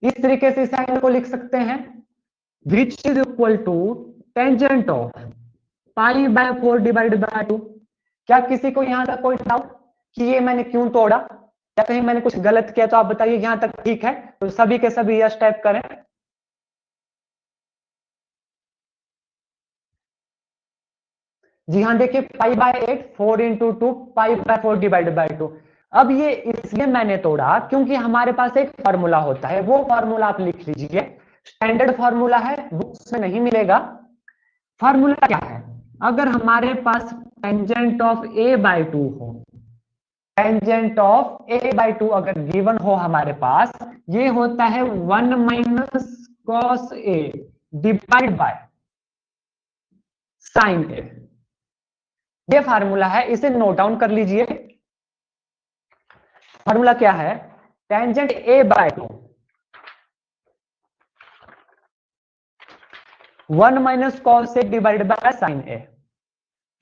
इस तरीके से इस एंगल को लिख सकते हैं, which is equal to tangent of π/4/2। क्या किसी को यहां तक कोई डाउट कि ये मैंने क्यों तोड़ा या कहीं मैंने कुछ गलत किया? तो आप बताइए, यहां तक ठीक है तो सभी के सभी यस टाइप करें। जी हाँ, देखिए π/8 4 × 2 π/4/2। अब ये इसलिए मैंने तोड़ा क्योंकि हमारे पास एक फॉर्मूला होता है, वो फॉर्मूला आप लिख लीजिए, स्टैंडर्ड फॉर्मूला है, बुक्स में नहीं मिलेगा। फॉर्मूला क्या है? अगर हमारे पास टेंजेंट ऑफ a/2 हो, टेंजेंट ऑफ a/2 अगर गिवन हो हमारे पास, ये होता है 1 - cos a divide by sign a। ये फार्मूला है, इसे नोट डाउन कर लीजिए। फार्मूला क्या है? Tangent a/2 1 - cos a divide by sign a।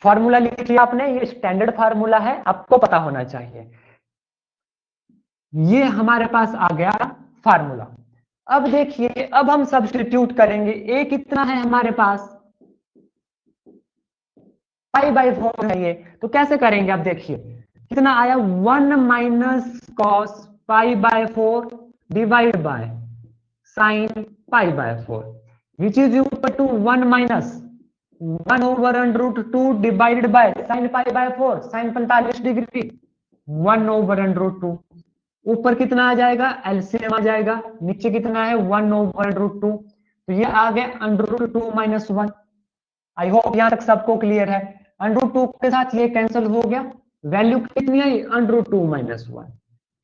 Formula लिख लिया आपने, ये स्टैंडर्ड फार्मूला है, आपको पता होना चाहिए। ये हमारे पास आ गया फार्मूला। अब देखिए, अब हम सब्स्टिट्यूट करेंगे। ए कितना है हमारे पास, π/4 है ये। तो कैसे करेंगे, अब देखिए कितना आया, 1 minus cos π/4 divide by sine π/4, which is equal to 1 minus 1/√2 divided by sine π/4, sine 45 degree, 1/√2। ऊपर कितना आ जाएगा, एलसीएम आ जाएगा। नीचे कितना है, 1/√2। तो ये आ गया √2 - 1। आई होप यहां तक सबको क्लियर है। √2 के साथ ये कैंसिल हो गया, वैल्यू कितनी आई, √2 - 1।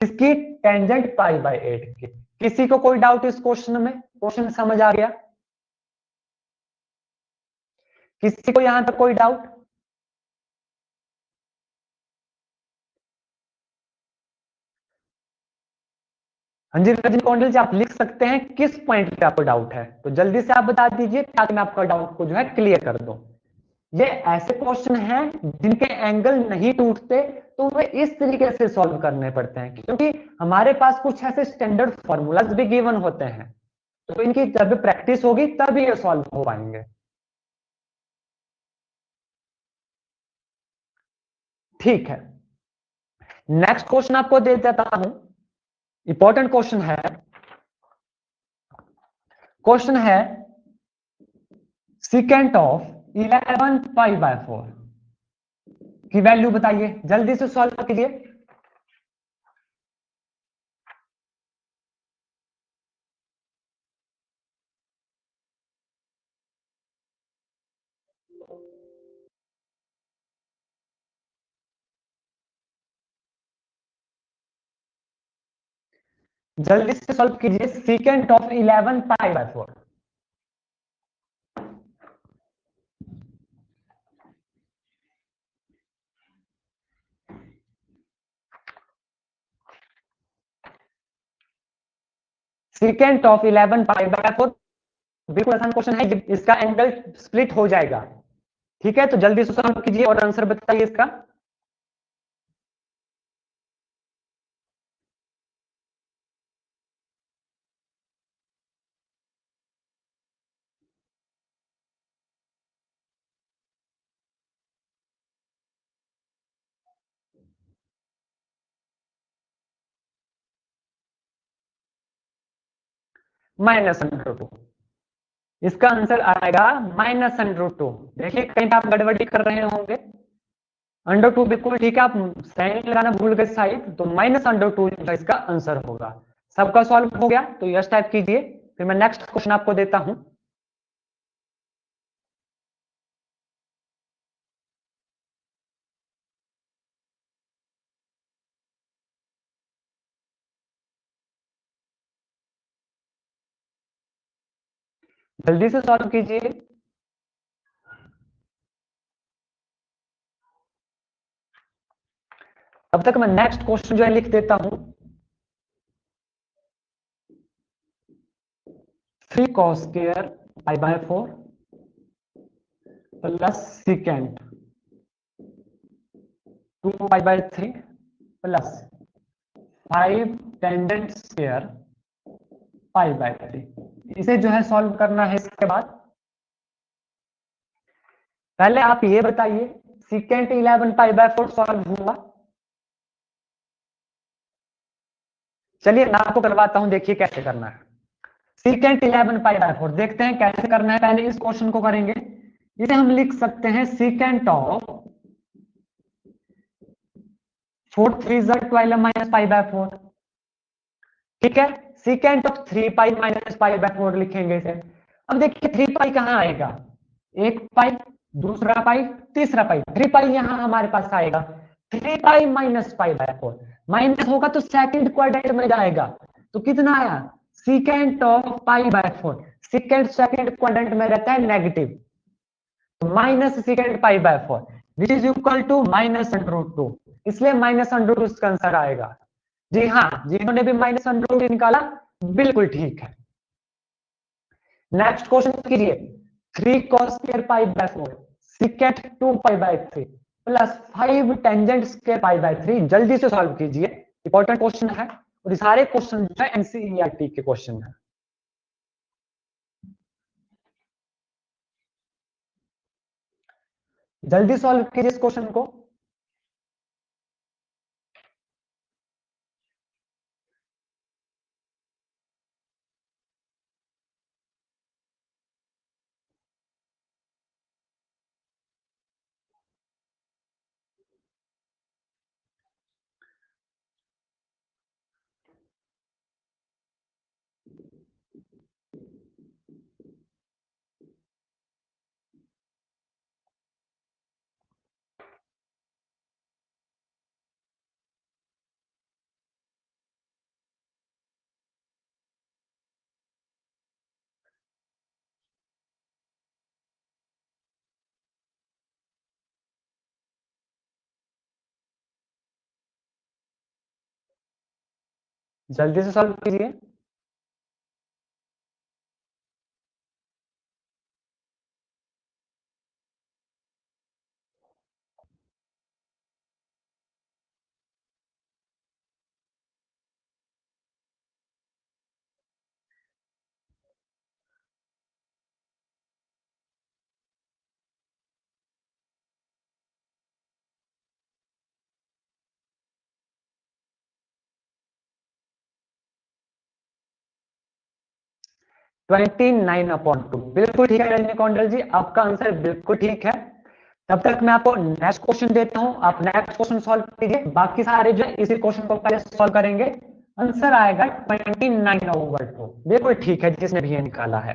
किसकी, टेंजेंट π/8 की। किसी को कोई डाउट इस क्वेश्चन में, क्वेश्चन समझ आ गया, किसी को यहां तक कोई डाउट? हाँ जी रजनी कौंडल जी, आप लिख सकते हैं किस पॉइंट पे आपको डाउट है, तो जल्दी से आप बता दीजिए ताकि मैं आपका डाउट को जो है क्लियर कर दूं। ये ऐसे क्वेश्चन हैं जिनके एंगल नहीं टूटते, तो वे इस तरीके से सॉल्व करने पड़ते हैं, क्योंकि हमारे पास कुछ ऐसे स्टैंडर्ड फॉर्मूलाज भी गिवन होते हैं, तो इनकी जब प्रैक्टिस होगी तभी ये सॉल्व हो पाएंगे। ठीक है, नेक्स्ट क्वेश्चन आपको दे देता हूं। इंपॉर्टेंट क्वेश्चन है। क्वेश्चन है सीकेंट ऑफ 11π/4 की वैल्यू बताइए, जल्दी से सॉल्व कीजिए। जल्दी से सॉल्व कीजिए, सीकेंट ऑफ 11π/4। सीकेंट ऑफ 11π/4 बिल्कुल आसान क्वेश्चन है, इसका एंगल स्प्लिट हो जाएगा। ठीक है, तो जल्दी से सॉल्व कीजिए और आंसर बताइए इसका। -√2, इसका आंसर आएगा -√2। देखिए कहीं आप गड़बड़ी कर रहे होंगे। √2 बिल्कुल ठीक है, आप साइन लगाना भूल गए साइड, तो -√2 इसका आंसर होगा। सबका सॉल्व हो गया, तो यस टाइप कीजिए। फिर मैं नेक्स्ट क्वेश्चन आपको देता हूं। जल्दी से सॉल्व कीजिए। अब तक मैं नेक्स्ट क्वेश्चन जो है लिख देता हूं। 3 cos square π/4 plus secant 2π/3 plus 5 tangent square π/3। इसे जो है सॉल्व करना है। इसके बाद पहले आप ये बताइए, सीकेंट 11π/4 सॉल्व हुआ? चलिए मैं आपको करवाता हूं, देखिए कैसे करना है। सीकेंट 11π/4 देखते हैं कैसे करना है। पहले इस क्वेश्चन को करेंगे। इसे हम लिख सकते हैं सीकेंट ऑफ 4 3 12 - π/4। ठीक है, सीकेंट ऑफ 3π - π/4 लिखेंगे इसे। अब देखिए 3π कहां आएगा, एक पाई, दूसरा पाई, तीसरा पाई, 3π यहां हमारे पास आएगा। 3π - π/4 माइनस होगा तो सेकंड क्वाड्रेंट में जाएगा, तो कितना आया, secant of π/4। Secant second quadrant में रहता है नेगेटिव, तो minus secant π/4 which is equal to -√2, इसलिए -√2 इसका आंसर आएगा। जी हाँ, जिन्होंने भी -√2 निकाला बिल्कुल ठीक है। नेक्स्ट क्वेश्चन कीजिए, 3 cos square π/4 secant 2π/3 plus 5 tangent square π/3। जल्दी से सॉल्व कीजिए, इंपॉर्टेंट क्वेश्चन है, और ये सारे क्वेश्चन जो है एनसीईआरटी के क्वेश्चन है। जल्दी सॉल्व कीजिए इस क्वेश्चन को। जल्दी से सॉल्व कीजिए। ट्वेंटी नाइन अपॉन टू, बिल्कुल ठीक है रजनी कौंडल जी, आपका आंसर बिल्कुल ठीक है। तब तक मैं आपको नेक्स्ट क्वेश्चन देता हूं, आप नेक्स्ट क्वेश्चन सॉल्व कीजिए, बाकी सारे जो है इसी क्वेश्चन को पहले सॉल्व करेंगे। आंसर आएगा 29/2, बिल्कुल ठीक है जिसने भी ये निकाला है।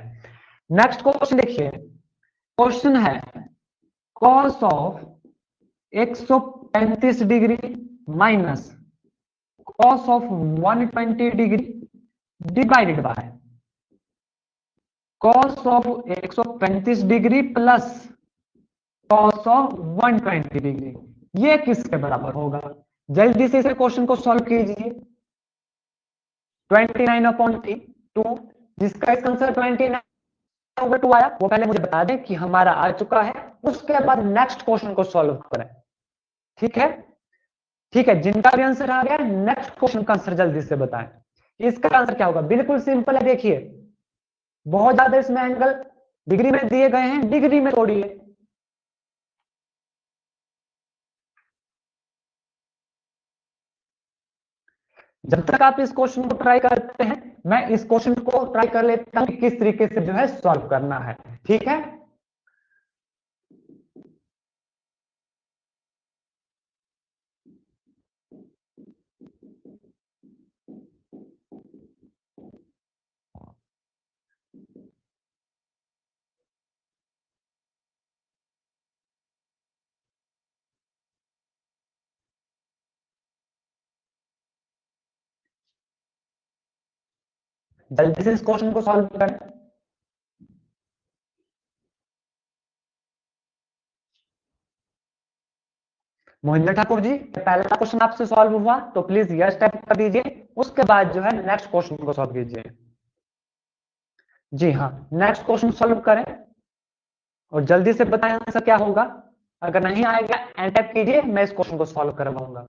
नेक्स्ट क्वेश्चन देखिए, क्वेश्चन है cos of 135 degree minus cos of 120 degree divided by cos of 135 degree plus cos of 120 degree, ये किसके बराबर होगा? जल्दी से इसे क्वेश्चन को सॉल्व कीजिए। 29/2, जिसका इसका आंसर 29/2 आया वो पहले मुझे बता दें कि हमारा आ चुका है, उसके बाद नेक्स्ट क्वेश्चन को सॉल्व करें। ठीक है, ठीक है, जिनका भी आंसर आ गया नेक्स्ट क्वेश्चन का आंसर जल्दी से बताएं। इसका आंसर क्या होगा? बिल्कुल सिंपल है, देखिए बहुत ज्यादा इसमें एंगल डिग्री में दिए गए हैं, डिग्री में तोड़िए। जब तक आप इस क्वेश्चन को ट्राई करते हैं, मैं इस क्वेश्चन को ट्राई कर लेता हूं कि किस तरीके से जो है सॉल्व करना है। ठीक है, जल्दी से इस क्वेश्चन को सॉल्व करें। मोहिंद्र ठाकुर जी, पहला क्वेश्चन आपसे सॉल्व हुआ तो प्लीज यस टाइप कर दीजिए, उसके बाद जो है नेक्स्ट क्वेश्चन को सॉल्व कीजिए। जी हाँ, नेक्स्ट क्वेश्चन सॉल्व करें और जल्दी से बताएं आंसर क्या होगा। अगर नहीं आएगा एंड टाइप कीजिए, मैं इस क्वेश्चन को सॉल्व करवाऊंगा।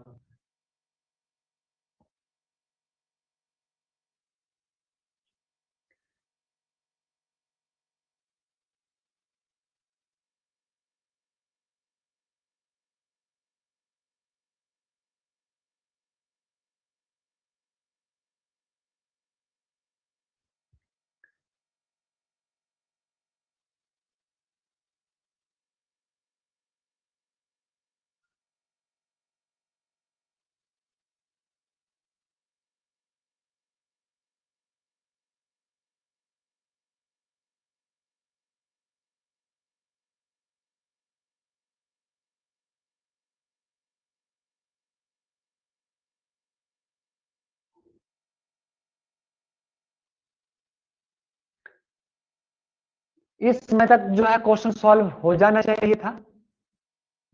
इस समय तक जो है क्वेश्चन सॉल्व हो जाना चाहिए था,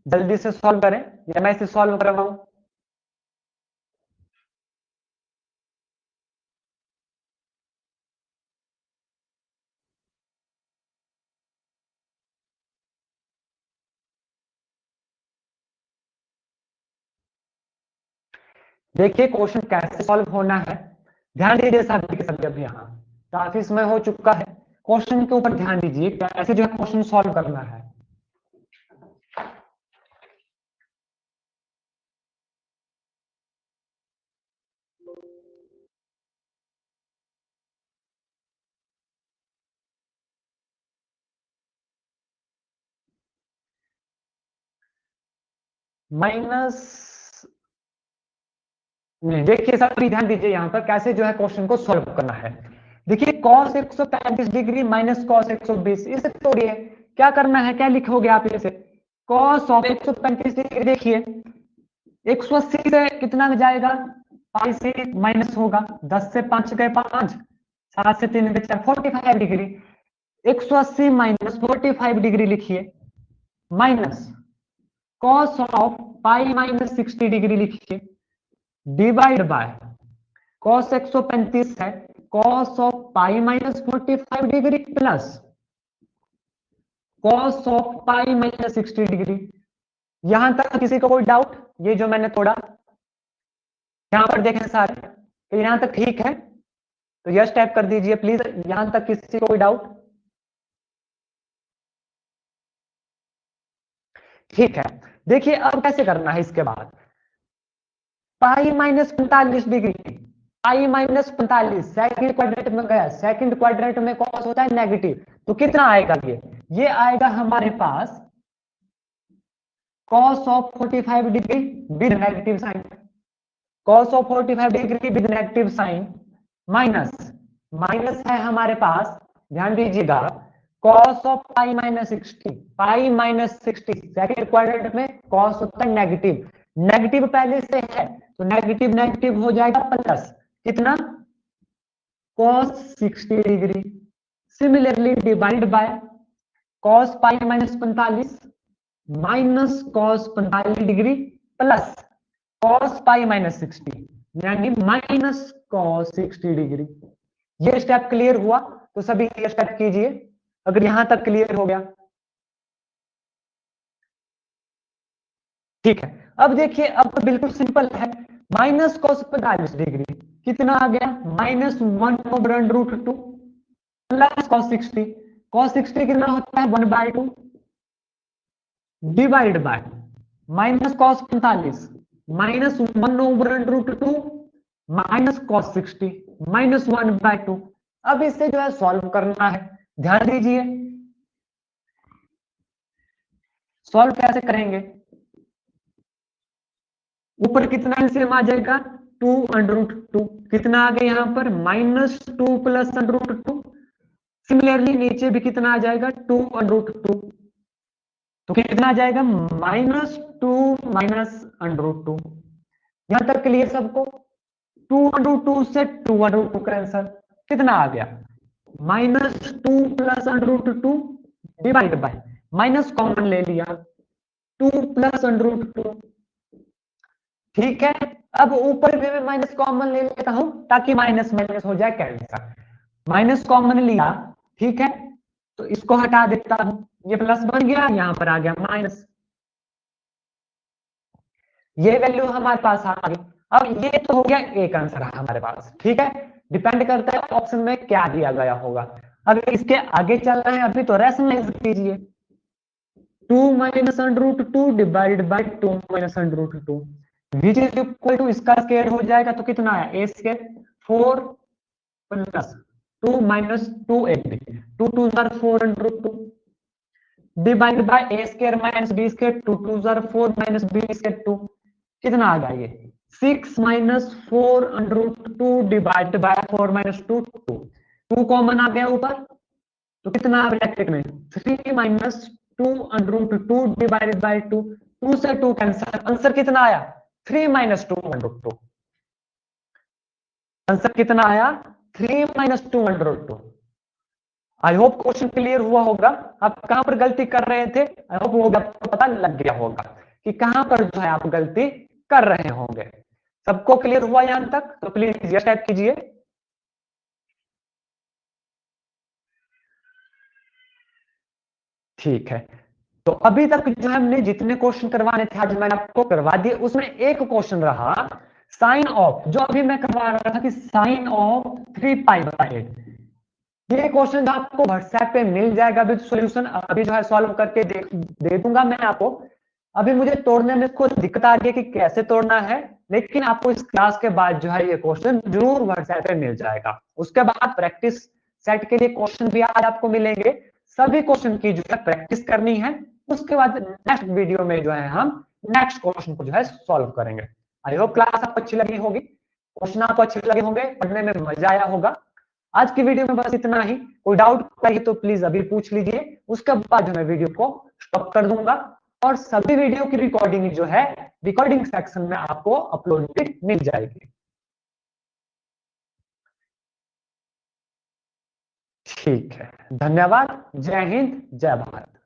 जल्दी से सॉल्व करें या मैं इसे सॉल्व करवाऊं। देखिए क्वेश्चन कैसे सॉल्व होना है, ध्यान दीजिए सभी के सभी। अब यहाँ काफी समय हो चुका है, क्वेश्चन के ऊपर ध्यान दीजिए कैसे जो है क्वेश्चन सॉल्व करना है। माइनस नहीं, देखिए सभी ध्यान दीजिए यहाँ पर कैसे जो है क्वेश्चन को सॉल्व करना है। देखिए cos 135 डिग्री माइनस cos 120, इसे तोड़िए। क्या करना है, क्या लिखोगे आप इसे? cos ऑफ 135 डिग्री, देखिए 180 से कितना में जाएगा, पाई से माइनस होगा, 10 से 5 गए 5, 7 से 3 गए 4, 45 डिग्री। 180 माइनस 45 डिग्री लिखिए, minus cos of pi minus 60 degree लिखिए, डिवाइड बाय cos 135 है, cos of pi minus 45 degree plus cos of pi minus 60 degree. यहां तक किसी को कोई डाउट? ये जो मैंने तोड़ा यहां पर देखें सारे, तो यहां तक ठीक है, तो यस टाइप कर दीजिए प्लीज। यहां तक किसी को कोई डाउट? ठीक है, देखिए अब कैसे करना है इसके बाद। Pi minus 45 degree, pi minus 45 second quadrant में गया, सेकंड क्वाड्रेंट में कौन होता है, नेगेटिव, तो कितना आएगा ये आएगा हमारे पास cos of 45 degree with negative sine, cos of 45 degree with negative sine, minus minus है हमारे पास, ध्यान दीजिएगा, cos of pi minus 60, pi minus 60 second quadrant में cos होता है नेगेटिव, नेगेटिव पहले से है तो नेगेटिव नेगेटिव हो जाएगा प्लस, कितना, cos 60 degree. Similarly divide by cos pi minus 45 minus cos 45 degree plus cos pi minus 60, यानी माइनस cos 60 डिग्री। ये स्टेप क्लियर हुआ तो सभी ये स्टेप कीजिए, अगर यहां तक क्लियर हो गया। ठीक है, अब देखिए अब तो बिल्कुल सिंपल है, माइनस cos 45 डिग्री कितना आ गया, माइनस 1/√2 प्लस cos 60 कितना होता है 1/2 divide by minus cos 45 minus 1/√2 minus cos 60 minus 1/2। अब इसे जो है सॉल्व करना है, ध्यान दीजिए सॉल्व कैसे करेंगे। ऊपर कितना एलसीएम आ जाएगा, 2/√2, कितना आ गया यहाँ पर -2 प्लस √2। सिमिलरली नीचे भी कितना आ जाएगा 2/√2, तो कितना आ जाएगा -2 माइनस √2। यहां तक क्लियर सबको? 2/√2 से 2/√2 का आंसर कितना आ गया, -2 plus √2 divide bye minus common ले लिया 2 प्लस √2। ठीक है, अब ऊपर भी मैं माइनस कॉमन ले लेता हूं ताकि माइनस माइनस हो जाए कैंसिल, माइनस कॉमन लिया, ठीक है, तो इसको हटा देता हूं, ये प्लस बन गया, यहां पर आ गया माइनस, ये वैल्यू हमारे पास आ गई। अब ये तो हो गया एक आंसर हमारे पास, ठीक है, डिपेंड करता है ऑप्शन में क्या दिया गया होगा। अगर इसके आगे चल रहे हैं अभी तो रैशनलाइज कीजिए, 2 minus √2 divide by 2 minus √2 which is equal to, इसका स्क्वायर हो जाएगा तो कितना आया A square 4 plus 2 minus 2 2 2 4 divide by A square minus B square 2 2 4 minus B square 2, कितना आ गया ये 6 minus 4 √2 divide by 4 minus 2 2 common आ गया ऊपर, तो कितना ब्रैकेट में 3 माइनस 2 डिवाइडेड बाय 2, 2 से 2 कैंसिल, आंसर कितना आया 3 माइनस 2 आंसर कितना आया 3 माइनस 2 आई होप क्वेश्चन क्लियर हुआ होगा। आप कहां पर गलती कर रहे थे, आई होप वो आपको पता लग गया होगा कि कहां पर जो है आप गलती कर रहे होंगे। सबको क्लियर हुआ यहां तक, तो प्लीज यस टाइप कीजिए। ठीक है, तो अभी तक जो हमने जितने क्वेश्चन करवाने थे आज मैंने आपको करवा दिए, उसमें एक क्वेश्चन रहा साइन ऑफ, जो अभी मैं करवा रहा था कि साइन ऑफ 3π/8, ये क्वेश्चन आपको व्हाट्सएप पे मिल जाएगा विद सॉल्यूशन। अभी जो है सॉल्व करके दे दूंगा मैं आपको। अभी मुझे तोड़ने में कुछ दिक्कत आ रही है कि कैसे तोड़ना है, लेकिन आपको इस क्लास के बाद जो है ये क्वेश्चन जरूर व्हाट्सएप पे मिल जाएगा। उसके बाद प्रैक्टिस सेट के लिए क्वेश्चन भी आज आपको मिलेंगे। सभी क्वेश्चन की जो है प्रैक्टिस करनी है। उसके बाद नेक्स्ट वीडियो में जो है हम नेक्स्ट क्वेश्चन को जो है सॉल्व करेंगे। आई होप क्लास आपको अच्छी लगी होगी, क्वेश्चन आपको अच्छे लगे होंगे, पढ़ने में मजा आया होगा। आज की वीडियो में बस इतना ही। कोई डाउट चाहिए तो प्लीज अभी पूछ लीजिए, उसके बाद मैं वीडियो को स्टॉप कर दूंगा। और सभी वीडियो की रिकॉर्डिंग जो है रिकॉर्डिंग सेक्शन में आपको अपलोडेड मिल जाएगी। ठीक है, धन्यवाद। जय हिंद, जय भारत।